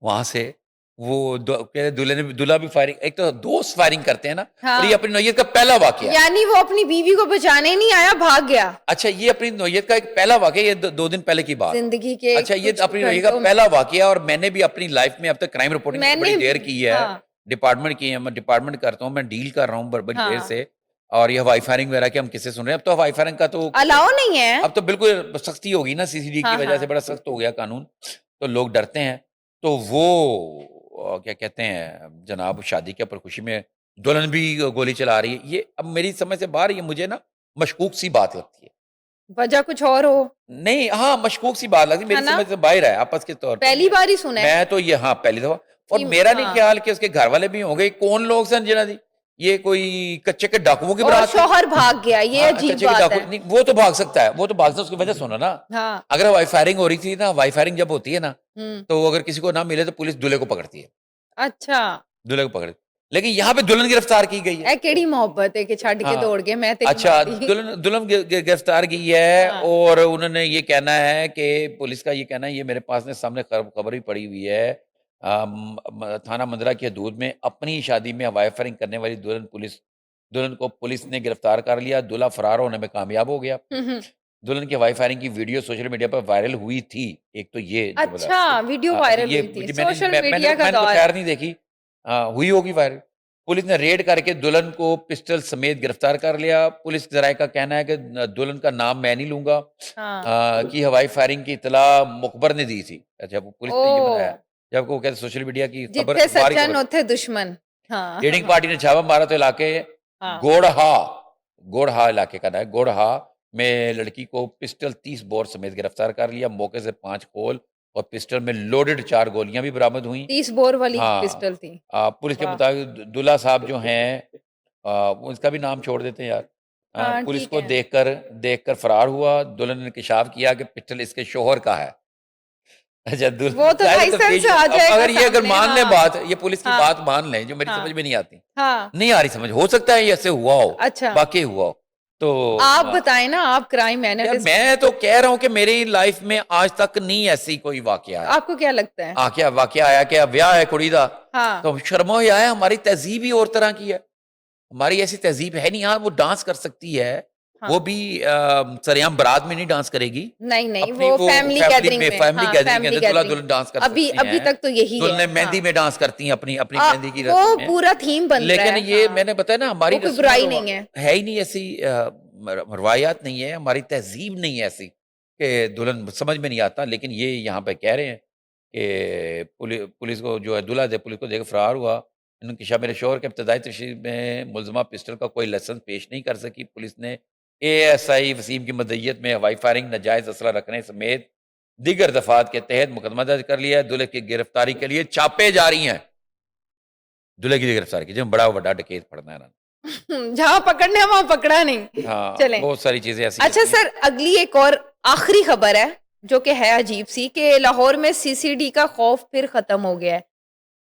वहाँ से वो दूल्हा भी फायरिंग, एक तो दोस्त फायरिंग करते हैं ना, और ये हाँ, अपनी नौयत का पहला वाकया है। यानी वो अपनी बीवी को बचाने नहीं आया, भाग गया। अच्छा, ये अपनी नौयत का एक पहला वाकया, ये 2 दिन पहले की बात। ज़िंदगी के अच्छा, ये कुछ अपनी नौयत का घंटों में। पहला वाकया, और मैंने भी अपनी लाइफ में अब तक क्राइम रिपोर्टिंग बड़ी मैंने देर भी। की है, हाँ, डिपार्टमेंट की है, मैं डिपार्टमेंट करता हूँ, मैं डील कर रहा हूँ बड़ी देर हाँ। से। और ये हवाई फायरिंग वगैरह के हम किस्से सुन रहे हैं। अब तो हवाई फायरिंग का तो अलाउ नहीं है। अब तो बिल्कुल सख्ती होगी ना, सीसीडी की हाँ, वजह से हाँ। बड़ा सख्त हो गया कानून, तो लोग डरते हैं। तो वो क्या कहते हैं, जनाब शादी के ऊपर खुशी में दुल्हन भी गोली चला रही है, ये अब मेरी समझ से बाहर, ये मुझे ना मशकूक सी बात लगती है। वजह कुछ और हो, नहीं, हाँ, मशकूक सी बात लगती है, है मेरी ना? समझ से बाहर है आपस के तौर पे। पहली बार ही सुना है मैं तो ये, हाँ, पहली दफ़ा। और कि मेरा नहीं हाँ, ख्याल कि उसके घर वाले भी होंगे, कौन लोग सन जिन्हों दी, ये कोई कच्चे के डाकुओं की और बारात है? शौहर भाग गया, ये हाँ, अजीब कच्चे के बात डाकू है। नहीं, वो तो भाग सकता है, वो तो भाग सकता है, उसकी वजह सुनो ना। हाँ, अगर हवाई फायरिंग हो रही थी ना, हवाई फायरिंग जब होती है ना, हुँ। तो अगर किसी को ना मिले तो पुलिस दूल्हे को पकड़ती है, अच्छा, दूल्हे को पकड़, लेकिन यहाँ पे दुल्हन गिरफ्तार की गई है। ए केड़ी मोहब्बत है कि छड्ड के हाँ, दौड़ गए, मैं तेरी अच्छा, मां दी। दुल्हन दुल्हन गिरफ्तार की है, हाँ, और उन्होंने ये कहना है कि पुलिस का ये कहना है, ये मेरे पास ने सामने खबर भी पड़ी हुई है, थाना मंदरा की हदूद में अपनी शादी में हवाई फायरिंग करने वाली दुल्हन को पुलिस ने गिरफ्तार कर लिया, दूल्हा फरार होने में कामयाब हो गया। हुँ, हुँ। दुल्हन की हवाई फायरिंग की वीडियो सोशल मीडिया पर वायरल हुई थी। एक तो ये जुमला, अच्छा, वीडियो वायरल ये हुई थी, मुझे सोशल मीडिया का मैंने तो दौर है। खैर नहीं देखी, हुई होगी वायरल। पुलिस ने रेड करके दुल्हन को पिस्टल समेत गिरफ्तार कर लिया। पुलिस ज़राए का कहना है कि दुल्हन का नाम मैं नहीं लूँगा, हाँ, कि हवाई फायरिंग की इत्तला मुखबर ने दी थी। अच्छा, वो पुलिस ने ये ओह! बताया। जबकि वो कहते सोशल मीडिया की खबर, जिथे बाहरी सज्जन खबर। उथे दुश्मन। हाँ, रेडिंग पार्टी ने छापा मारा तो इलाके हाँ। गोड़हा गोड़हा इलाके का नाम है, गोड़हा में लड़की को पिस्टल 30 बोर समेत गिरफ्तार कर लिया। मौके से 5 खोल और पिस्टल में लोडेड 4 गोलियां भी बरामद हुई। 30 बोर वाली हाँ, पिस्टल थी। पुलिस के वाह! मुताबिक दूल्हा साहब जो हैं, उसका भी नाम छोड़ देते हैं यार। हाँ, पुलिस ठीक को है। देखकर फरार हुआ। दुल्हन ने इंकशाफ किया कि पिस्टल इसके शौहर का है। अच्छा, वो तो ज़ाहिर है लाइसेंस तफ्तीश, से आ अब जाएगा अगर ये अगर सामने। मान लें हाँ, बात, ये पुलिस की हाँ, बात मान लें जो मेरी समझ हाँ, में नहीं आती। हाँ। नहीं आ रही समझ, हो सकता है ये ऐसे हुआ हो, अच्छा, वाक़ई हुआ हो। तो आप बताएँ ना, आप क्राइम यार एनालिस्ट हैं। मैं तो कह रहा हूँ कि मेरी लाइफ़ में आज तक नहीं ऐसी कोई वाक़या है। आपको क्या लगता है? क्या वाक़या आया कि ब्याह है कुड़ी दा, हाँ, तो शर्मो ही आया, हमारी तहज़ीब ही और तरह की है। हमारी ऐसी तहज़ीब है नहीं। हाँ, वो डांस कर सकती है, हाँ। वो भी सरेआम बारात में नहीं डांस करेगी। नहीं, नहीं, अपनी वो वो फैमिली फैमिली गैदरिंग में, में। फैमिली हाँ, गैदरिंग के फैमिली अंदर गैदरिंग। दूल्हा-दुल्हन डांस कर अभी सकती अभी हैं। तक तो यही है। दुल्हनें हाँ। मेहंदी में डांस करती हैं अपनी अपनी मेहंदी की वो रस्म में। पूरा थीम बन रहा लेकिन है। ये हाँ, मैंने बताया ना, हमारी वो कोई रस्म बुराई और नहीं है। है ही नहीं ऐसी, रवायात नहीं है, हमारी तहज़ीब नहीं है ऐसी कि दुल्हन समझ में नहीं आता। लेकिन ये यहाँ पे कह रहे हैं कि पुलिस को जो है दूल्हा दे पुलिस को देकर फरार हुआ। इंकशाफ, मेरे शौहर के इब्तदाई तशरीह में मुलज़मा पिस्टल का कोई लाइसेंस पेश नहीं कर सकी। पुलिस ने एएसआई वसीम की मदइयत में हवाई फायरिंग, नाजायज़ असला रखने समेत दीगर दफ़ात के तहत मुकदमा दर्ज कर लिया है। दूल्हे की गिरफ्तारी के लिए छापे जारी हैं। दूल्हे की गिरफ्तारी की, जिसमें बड़ा वड्डा डकैत फड़ना है ना। जहाँ पकड़ने हैं वहाँ पकड़ा नहीं। हाँ, चलें। बहुत सारी चीज़ें ऐसी अच्छा होती हैं। सर, अगली एक और आखिरी खबर है जो कि है अजीब सी, कि लाहौर में सीसीडी का खौफ फिर खत्म हो गया है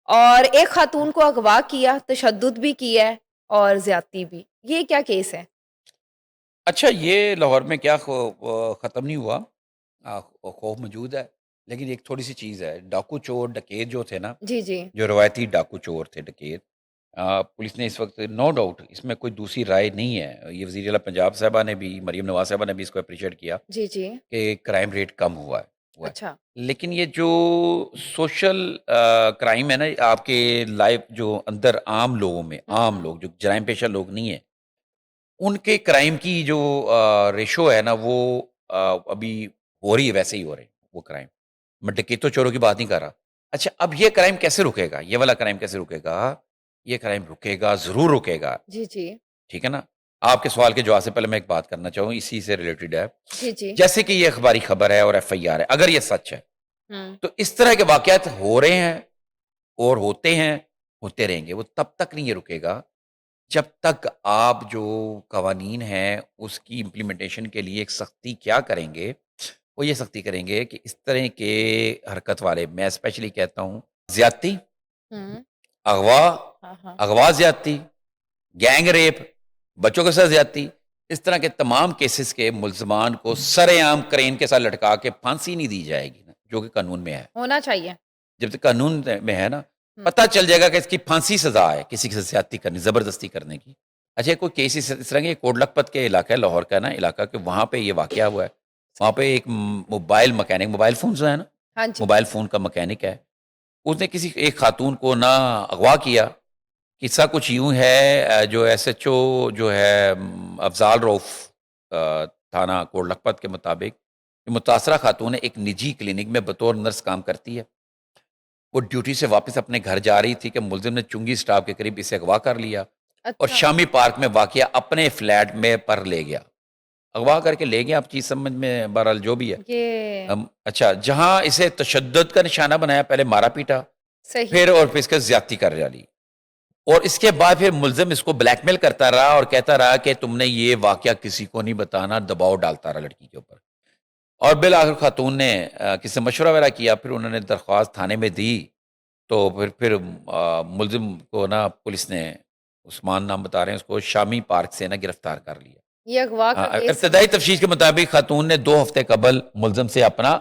और एक खातून को अगवा किया, तशद्दुद भी किया है और ज्यादती भी। ये क्या केस है? अच्छा, ये लाहौर में क्या ख़त्म नहीं हुआ, खौफ मौजूद है, लेकिन एक थोड़ी-सी चीज़ है, डाकू चोर डकैत जो थे ना, जी, जी। जो रवायती डाकू चोर थे डकैत, पुलिस ने इस वक़्त नो डाउट, इसमें कोई दूसरी राय नहीं है, ये वज़ीर आला पंजाब साहिबा ने भी, मरीम नवाज़ साहिबा ने भी इसको एप्रिशिएट किया जी, जी। कि क्राइम रेट कम हुआ है। हुआ है। अच्छा। लेकिन ये जो सोशल क्राइम है ना, आपके लाइफ जो अंदर आम लोगों में, हुँ, आम हुँ। लोग जो जराइम पेशा लोग नहीं है, उनके क्राइम की जो रेशो है ना, वो अभी हो रही है, वैसे ही हो रहे हैं वो क्राइम। मैं डकैतों चोरों की बात नहीं कर रहा। अच्छा, अब ये क्राइम कैसे रुकेगा? ये वाला क्राइम कैसे रुकेगा? ये क्राइम रुकेगा, ज़रूर रुकेगा, जी, जी। ठीक है ना? आपके सवाल के जवाब से पहले मैं एक बात करना चाहूँ, इसी से रिलेटेड है। जी, जी। जैसे कि ये अखबारी खबर है और एफआईआर है, अगर ये सच है, हुँ। तो इस तरह के वाक़यात हो रहे हैं और होते हैं, होते रहेंगे। वो तब तक नहीं ये रुकेगा, जब तक आप जो कवानीन हैं, उसकी इम्प्लीमेंटेशन के लिए एक सख्ती क्या करेंगे, वो ये सख्ती करेंगे कि इस तरह के हरकत वाले, मैं स्पेशली कहता हूँ, ज़्यादती, हुँ। अगवा, हाँ, हाँ। अगवा ज़्यादती, गैंग रेप, बच्चों के साथ ज़्यादती, इस तरह के तमाम केसेस के मुल्ज़िमान को सरेआम क्रेन के साथ लटका के फांसी नहीं दी जाएगी ना, जो कि कानून में है। होना चाहिए। जब तक कानून में है ना, हुँ। पता चल जाएगा कि इसकी फांसी सज़ा है, किसी के साथ ज़्यादती करनी, ज़बरदस्ती करने की। अच्छा, कोई केस इस तरह के कोट लखपत के इलाका है, लाहौर का ना इलाका, कि वहाँ पे ये वाक़या हुआ है। वहाँ सही। पे एक मोबाइल मैकेनिक, मोबाइल फ़ोन जो है ना, हाँ जी। मोबाइल फ़ोन का मैकेनिक है, उसने किसी एक खातून को ना अगवा किया। किस्सा कुछ यूँ है, जो एसएचओ जो है अफ़ज़ाल रऊफ़ थाना कोट लखपत के मुताबिक, मुतासरा खातून एक निजी क्लिनिक में बतौर नर्स काम करती है। वो ड्यूटी से वापस अपने घर जा रही थी कि मुलज़िम ने चुंगी स्टॉप के करीब इसे अगवा कर लिया और अच्छा। शामी पार्क में वाक़या अपने फ्लैट में पर ले गया। अगवा करके ले गया, अब चीज़ समझ में बहरहाल जो भी है। ये अच्छा, जहाँ इसे तशद्दुद का निशाना बनाया, पहले मारा-पीटा, सही। फिर इसके ज़्यादती कर डाली। और इसके बाद फिर मुलज़िम इसको ब्लैकमेल करता रहा और कहता रहा कि तुमने ये वाक़या किसी को नहीं बताना, दबाव डालता रहा लड़की के ऊपर। और बिल-आखिर खातून ने किसी से मशवरा वगैरह किया, फिर उन्होंने दरख्वास्त थाने में दी, तो फिर मुलज़िम को ना पुलिस ने, उस्मान नाम बता रहे हैं उसको, शामी पार्क से ना गिरफ्तार कर लिया। ये अगवा का केस इब्तदाई तफ्तीश के मुताबिक खातून ने 2 हफ्ते कबल मुलज़िम से अपना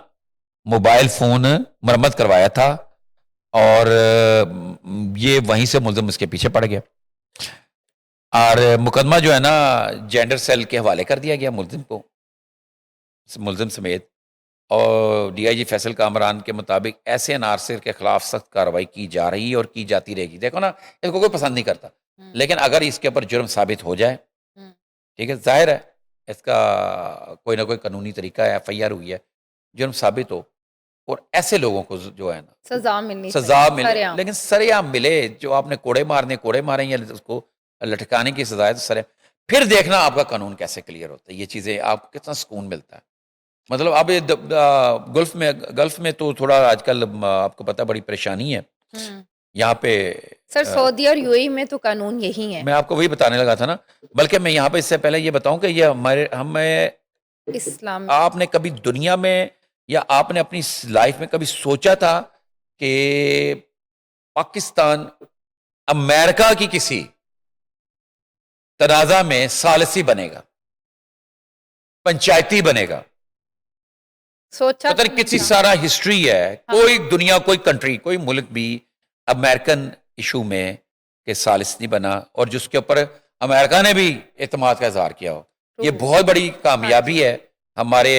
मोबाइल फ़ोन मरम्मत करवाया था और ये वहीं से मुलज़िम उसके पीछे पड़ गया। और मुकदमा जो है ना, जेंडर सेल के हवाले कर दिया गया मुलज़िम को, मुलज़िम समेत। और डीआईजी फैसल कामरान के मुताबिक ऐसे अनासर के खिलाफ सख्त कार्रवाई की जा रही है और की जाती रहेगी। देखो ना, इसको कोई पसंद नहीं करता, हुँ, लेकिन अगर इसके ऊपर जुर्म साबित हो जाए, हुँ। ठीक है, ज़ाहिर है इसका कोई ना कोई कानूनी तरीका है, एफआईआर हुई है, जुर्म साबित हो और ऐसे लोगों को जो है ना, सज़ा मिलनी चाहिए, सज़ा मिले, सरेआम। लेकिन सरेआम मिले। जो आपने कोड़े मारने कोड़े मारें, या उसको लटकाने की सज़ा है तो सरे, फिर देखना आपका कानून कैसे क्लियर होता है। ये चीज़ें आपको कितना सुकून मिलता है। मतलब अब ये गल्फ़ में तो थोड़ा आजकल आपको पता है बड़ी परेशानी है। हुँ। यहाँ पे सर अ, सऊदी और यूएई में तो कानून यही है, मैं आपको वही बताने लगा था ना, बल्कि मैं यहाँ पे इससे पहले ये बताऊँ कि ये हमें, इस्लाम। आपने कभी दुनिया में या आपने अपनी लाइफ में कभी सोचा था कि पाकिस्तान अमेरिका की किसी तनाज़ा में सालिसी बनेगा, पंचायती बनेगा? सोचा पता तो नहीं नहीं कितनी था। सारा हिस्ट्री है, हाँ। कोई दुनिया, कोई कंट्री, कोई मुल्क भी अमेरिकन इशू में के सालिस नहीं बना और जिसके ऊपर अमेरिका ने भी एतमाद का इज़हार किया हो। ट्रू। ये बहुत बड़ी हाँ कामयाबी जी। है हमारे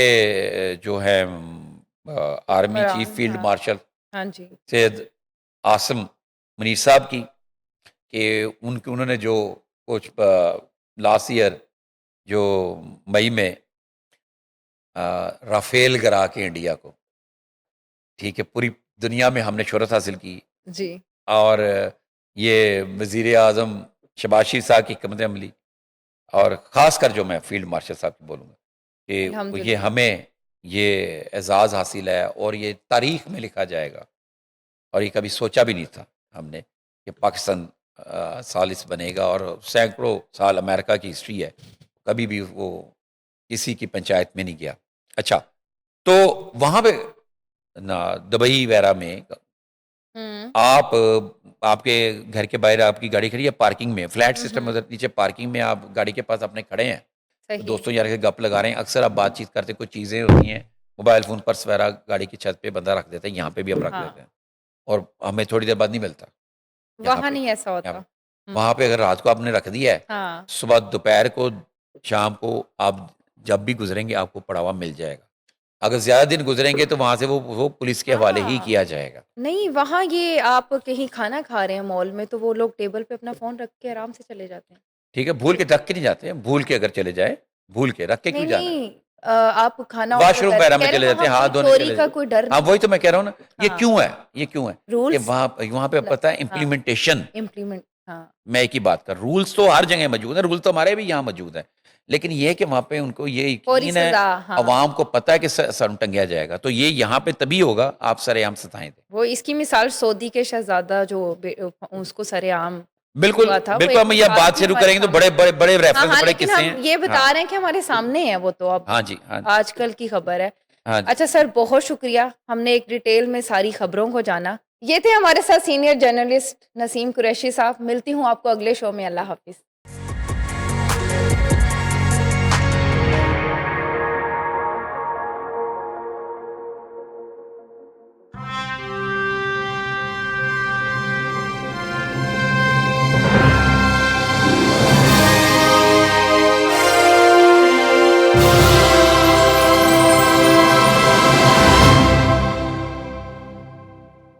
जो है आर्मी चीफ हुक्मरान, फील्ड हाँ। मार्शल हाँ जी। सैयद आसिम मुनीर साहब की, कि उन्होंने जो कुछ लास्ट ईयर जो मई में राफेल गिरा के इंडिया को, ठीक है, पूरी दुनिया में हमने शोहरत हासिल की। जी, और ये वज़ीर-ए-आज़म शहबाज शरीफ साहब की हिकमत अमली, और ख़ासकर जो मैं फ़ील्ड मार्शल साहब की बोलूँगा कि ये अल्हम्दुलिल्लाह। हमें ये एज़ाज़ हासिल है और ये तारीख़ में लिखा जाएगा। और ये कभी सोचा भी नहीं था हमने कि पाकिस्तान सालिस बनेगा, और सैकड़ों साल अमेरिका की हिस्ट्री है, कभी भी वो किसी की पंचायत में नहीं गया। अच्छा, तो वहाँ पे ना दुबई वगैरह में हुँ, आपके घर के बाहर आपकी गाड़ी खड़ी है पार्किंग में, फ्लैट हुँ, सिस्टम हुँ। उधर नीचे पार्किंग में आप गाड़ी के पास अपने खड़े हैं, तो सही। दोस्तों यार के गप लगा रहे हैं, अक्सर आप बातचीत करते, कुछ चीज़ें होती हैं, मोबाइल फ़ोन, पर्स वगैरह गाड़ी की छत पे बंदा रख देता है, यहाँ पे भी हम रख हाँ, देते हैं और हमें थोड़ी देर बाद नहीं मिलता, यहाँ वहाँ पे नहीं ऐसा यहाँ होता। पे। हुँ, वहाँ पे अगर रात को आपने रख दिया है, हाँ, सुबह दोपहर को, शाम को आप जब भी गुज़रेंगे आपको पड़ा हुआ मिल जाएगा। अगर ज़्यादा दिन गुज़रेंगे तो वहाँ से वो पुलिस के हवाले ही हाँ। किया जाएगा। नहीं, वहाँ ये आप कहीं खाना खा रहे हैं मॉल में, तो वो लोग टेबल पे अपना फ़ोन रख के आराम से चले जाते हैं। ठीक है, भूल के रख के नहीं जाते हैं, भूल के अगर चले जाएँ, भूल के, रख के नहीं, क्यों जाना है? नहीं आप खाना ऑर्डर वॉशरूम कर रहे वगैरह हैं, में कह रहे चले हैं जाते हैं, वहाँ हाथ पे धोने चोरी चले का जाते कोई हैं। डर हाँ, नहीं वही है। तो मैं कह रहा हूँ ना, ये हाँ, क्यों है? ये क्यों है? कि रूल्स वहाँ पे ल पता है हाँ, इम्प्लीमेंटेशन इम्प्लीमेंट हाँ, मैं एक ही बात कर रूल्स तो हर जगह मौजूद है, रूल्स तो हमारे भी यहाँ मौजूद है। लेकिन ये है कि वहाँ पे उनको ये फौरी यकीन है, सज़ा हाँ, अवाम को पता है कि सर टंगिया जाएगा, तो ये यहाँ पे तभी होगा आप सरेआम सताएँ दें। वो इसकी मिसाल सऊदी के शहज़ादा जो उसको सरेआम बिल्कुल, हुआ था, वो बिल्कुल एक हम ये मिसाल बात भी शुरू हमारे करेंगे तो सामने बड़े हाँ, रेफ़रेंस हाँ, बड़े लेकिन किस्से हम हैं। ये हाँ, बता रहे हैं कि हमारे सामने है वो तो अब हाँ जी, हाँ जी, आजकल की खबर है। हाँ जी। अच्छा सर, बहुत शुक्रिया, हमने एक डिटेल में सारी खबरों को जाना। ये थे हमारे साथ सीनियर जर्नलिस्ट नसीम कुरैशी साहब, मिलती हूँ आपको अगले शो में, अल्लाह हाफ़िज़।